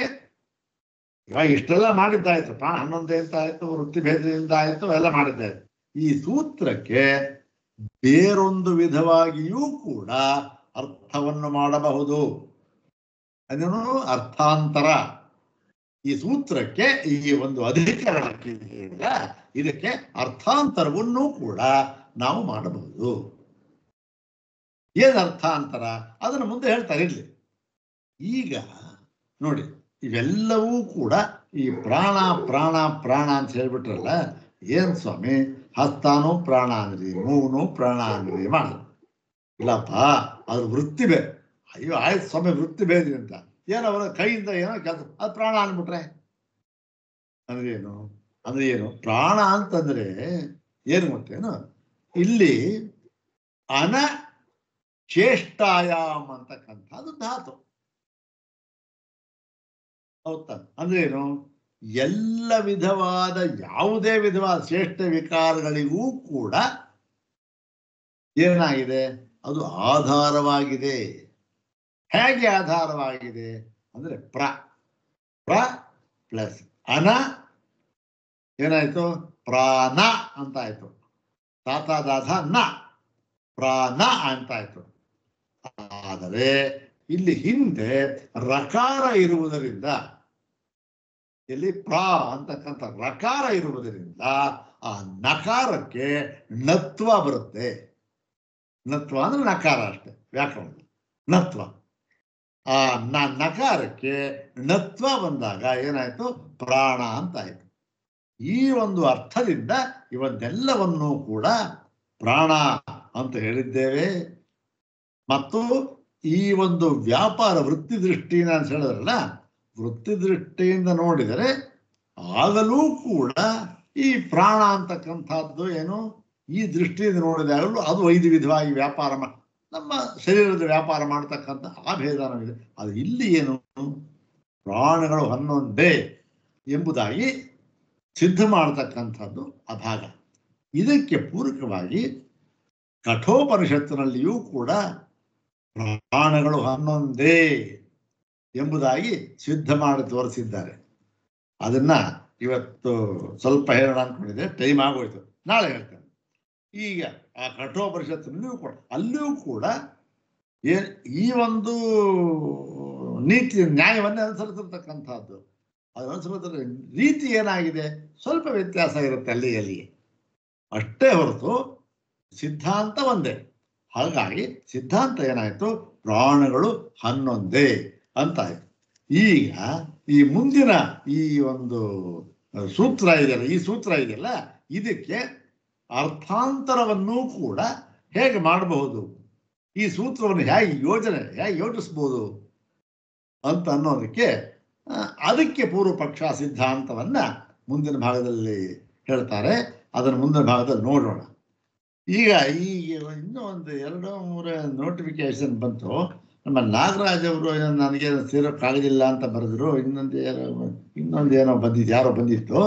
ಇವಾಗ ಇಷ್ಟೆಲ್ಲ ಮಾಡಿದ್ದಾಯ್ತು, ಪ್ರಾಣ 11 ಅಂತ ಆಯ್ತು, ವೃತ್ತಿ ಭೇದದಿಂದ ಆಯ್ತು, ಎಲ್ಲ ಮಾಡಿದ್ದಾಯ್ತು. ಈ ಸೂತ್ರಕ್ಕೆ ಬೇರೊಂದು ವಿಧವಾಗಿಯೂ ಕೂಡ ಅರ್ಥವನ್ನು ಮಾಡಬಹುದು. ಅದೇನು ಅರ್ಥಾಂತರ. ಈ ಸೂತ್ರಕ್ಕೆ, ಈ ಒಂದು ಅಧಿಕರಣಕ್ಕೆ ಇದಕ್ಕೆ ಅರ್ಥಾಂತರವನ್ನು ಕೂಡ ನಾವು ಮಾಡಬಹುದು. ಏನ್ ಅರ್ಥಾಂತರ ಅದನ್ನು ಮುಂದೆ ಹೇಳ್ತಾರೆ ಇರ್ಲಿ. ಈಗ ನೋಡಿ, ಇವೆಲ್ಲವೂ ಕೂಡ ಈ ಪ್ರಾಣ ಪ್ರಾಣ ಪ್ರಾಣ ಅಂತ ಹೇಳ್ಬಿಟ್ರಲ್ಲ, ಏನ್ ಸ್ವಾಮಿ ಹಸ್ತಾನು ಪ್ರಾಣ ಅಂದ್ರಿ, ಮೂನು ಪ್ರಾಣ ಅಂದ್ರಿ ಮಾಡ. ಇಲ್ಲಪ್ಪ ಅದ್ರ ವೃತ್ತಿ ಬೇರೆ. ಅಯ್ಯೋ ಆಯ್ತು ಸ್ವಾಮಿ ವೃತ್ತಿ ಬೇರೆ ಅಂತ ಏನೋ ಅವರ ಕೈಯಿಂದ ಏನೋ ಕೆಲಸ ಅದು ಪ್ರಾಣ ಅಂದ್ಬಿಟ್ರೆ ಅಂದ್ರೆ ಏನು? ಅಂದ್ರೆ ಏನು ಪ್ರಾಣ ಅಂತಂದ್ರೆ ಏನು ಗೊತ್ತೇನು? ಇಲ್ಲಿ ಅನಚೇಷ್ಟಾಯಾಮ್ ಅಂತಕ್ಕಂಥದ್ದು ಧಾತು. ಹೌದಾ? ಅಂದ್ರೆ ಏನು? ಎಲ್ಲ ವಿಧವಾದ ಯಾವುದೇ ವಿಧವಾದ ಶ್ರೇಷ್ಠ ವಿಕಾರಗಳಿಗೂ ಕೂಡ ಏನಾಗಿದೆ? ಅದು ಆಧಾರವಾಗಿದೆ. ಹೇಗೆ ಆಧಾರವಾಗಿದೆ ಅಂದ್ರೆ ಪ್ರ ಪ್ಲಸ್ ಅನ ಏನಾಯ್ತು? ಪ್ರಾಣ ಅಂತ ಆಯ್ತು. ತಾತಾದಾಧ ನ ಪ್ರಾಣ ಅಂತ ಆಯ್ತು. ಆದರೆ ಇಲ್ಲಿ ಹಿಂದೆ ರಕಾರ ಇರುವುದರಿಂದ, ಇಲ್ಲಿ ಪ್ರಾ ಅಂತಕ್ಕಂಥ ರಕಾರ ಇರುವುದರಿಂದ ಆ ನಕಾರಕ್ಕೆ ನತ್ವ ಬರುತ್ತೆ. ನತ್ವ ಅಂದ್ರೆ ನಕಾರ ಅಷ್ಟೆ, ವ್ಯಾಕರಣ ನತ್ವ. ಆ ನಕಾರಕ್ಕೆ ನತ್ವ ಬಂದಾಗ ಏನಾಯ್ತು? ಪ್ರಾಣ ಅಂತ ಆಯ್ತು. ಈ ಒಂದು ಅರ್ಥದಿಂದ ಇವನ್ನೆಲ್ಲವನ್ನೂ ಕೂಡ ಪ್ರಾಣ ಅಂತ ಹೇಳಿದ್ದೇವೆ. ಮತ್ತು ಈ ಒಂದು ವ್ಯಾಪಾರ ವೃತ್ತಿ ದೃಷ್ಟಿಯಿಂದ ಅಂತ ಹೇಳಿದ್ರಲ್ಲ, ವೃತ್ತಿ ದೃಷ್ಟಿಯಿಂದ ನೋಡಿದರೆ ಆಗಲೂ ಕೂಡ ಈ ಪ್ರಾಣ ಅಂತಕ್ಕಂಥದ್ದು ಏನು, ಈ ದೃಷ್ಟಿಯಿಂದ ನೋಡಿದಾಗಲೂ ಅದು 5 ವಿಧವಾಗಿ ವ್ಯಾಪಾರ ನಮ್ಮ ಶರೀರದ ವ್ಯಾಪಾರ ಮಾಡ್ತಕ್ಕಂಥ ಆ ಭೇದನವಿದೆ. ಅದು ಇಲ್ಲಿ ಏನು? ಪ್ರಾಣಗಳು 11 ಎಂಬುದಾಗಿ ಸಿದ್ಧ ಮಾಡತಕ್ಕಂಥದ್ದು ಆ ಭಾಗ. ಇದಕ್ಕೆ ಪೂರಕವಾಗಿ ಕಠೋಪನಿಷತ್ತಿನಲ್ಲಿಯೂ ಕೂಡ ಪ್ರಾಣಗಳು 11 ಎಂಬುದಾಗಿ ಸಿದ್ಧ ಮಾಡಿ ತೋರಿಸಿದ್ದಾರೆ. ಅದನ್ನ ಇವತ್ತು ಸ್ವಲ್ಪ ಹೇಳೋಣ ಅನ್ಕೊಂಡಿದೆ, ಟೈಮ್ ಆಗೋಯ್ತು, ನಾಳೆ ಹೇಳ್ತೇನೆ. ಈಗ ಆ ಕಠೋಪನಿಷತ್ತಿನಲ್ಲಿಯೂ ಕೂಡ ಅಲ್ಲಿಯೂ ಕೂಡ ಈ ಒಂದು ನೀತಿ ನ್ಯಾಯವನ್ನೇ ಅನುಸರಿಸಿರ್ತಕ್ಕಂಥದ್ದು. ಅದು ಅನುಸರಿಸಿದ ರೀತಿ ಏನಾಗಿದೆ? ಸ್ವಲ್ಪ ವ್ಯತ್ಯಾಸ ಇರುತ್ತೆ ಅಲ್ಲಿ ಅಷ್ಟೇ ಹೊರತು ಸಿದ್ಧಾಂತ ಒಂದೇ. ಹಾಗಾಗಿ ಸಿದ್ಧಾಂತ ಏನಾಯ್ತು? ಪ್ರಾಣಗಳು 11 ಅಂತ ಆಯ್ತು. ಈಗ ಈ ಮುಂದಿನ ಈ ಒಂದು ಸೂತ್ರ ಇದೆಯಲ್ಲ, ಈ ಸೂತ್ರ ಇದೆಯಲ್ಲ, ಇದಕ್ಕೆ ಅರ್ಥಾಂತರವನ್ನು ಕೂಡ ಹೇಗೆ ಮಾಡಬಹುದು, ಈ ಸೂತ್ರವನ್ನು ಹೇಗೆ ಯೋಚಿಸ್ಬೋದು ಅಂತ ಅನ್ನೋದಕ್ಕೆ ಅದಕ್ಕೆ ಪೂರ್ವ ಪಕ್ಷ ಸಿದ್ಧಾಂತವನ್ನ ಮುಂದಿನ ಭಾಗದಲ್ಲಿ ಹೇಳ್ತಾರೆ. ಅದನ್ನು ಮುಂದಿನ ಭಾಗದಲ್ಲಿ ನೋಡೋಣ. ಈಗ ಇನ್ನೂ ಒಂದು 2-3 ನೋಟಿಫಿಕೇಶನ್ ಬಂತು. ನಮ್ಮ ನಾಗರಾಜ್ ಅವರು ನನಗೆ ಸೇರೋಕ್ಕಾಗಲಿಲ್ಲ ಅಂತ ಬರೆದ್ರು. ಇನ್ನೊಂದೇನೋ ಬಂದಿತ್ತು, ಯಾರೋ ಬಂದಿತ್ತು.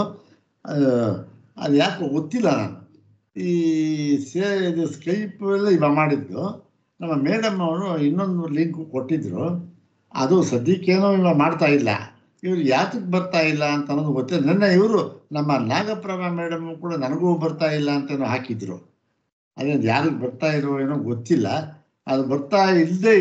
ಅದು ಯಾಕೋ ಗೊತ್ತಿಲ್ಲ. ನಾನು ಇದು ಸ್ಕೈಪ್ ಇವಾಗ ಮಾಡಿದ್ದು. ನಮ್ಮ ಮೇಡಮ್ ಅವರು ಇನ್ನೊಂದು ಲಿಂಕ್ ಕೊಟ್ಟಿದ್ರು. ಅದು ಸದ್ಯಕ್ಕೇನೋ ಇವಾಗ ಮಾಡ್ತಾ ಇಲ್ಲ. ಇವ್ರು ಯಾತಕ್ಕೆ ಬರ್ತಾ ಇಲ್ಲ ಅಂತ ಅನ್ನೋದು ಗೊತ್ತಿಲ್ಲ. ನನ್ನ ಇವರು ನಮ್ಮ ನಾಗಪ್ರಭಾ ಮೇಡಮ್ ಕೂಡ ನನಗೂ ಬರ್ತಾ ಇಲ್ಲ ಅಂತೇನೋ ಹಾಕಿದ್ರು. ಅದೇನು ಯಾರಿಗೆ ಬರ್ತಾ ಇರೋ ಏನೋ ಗೊತ್ತಿಲ್ಲ. ಅದು ಬರ್ತಾ ಇಲ್ಲದೆ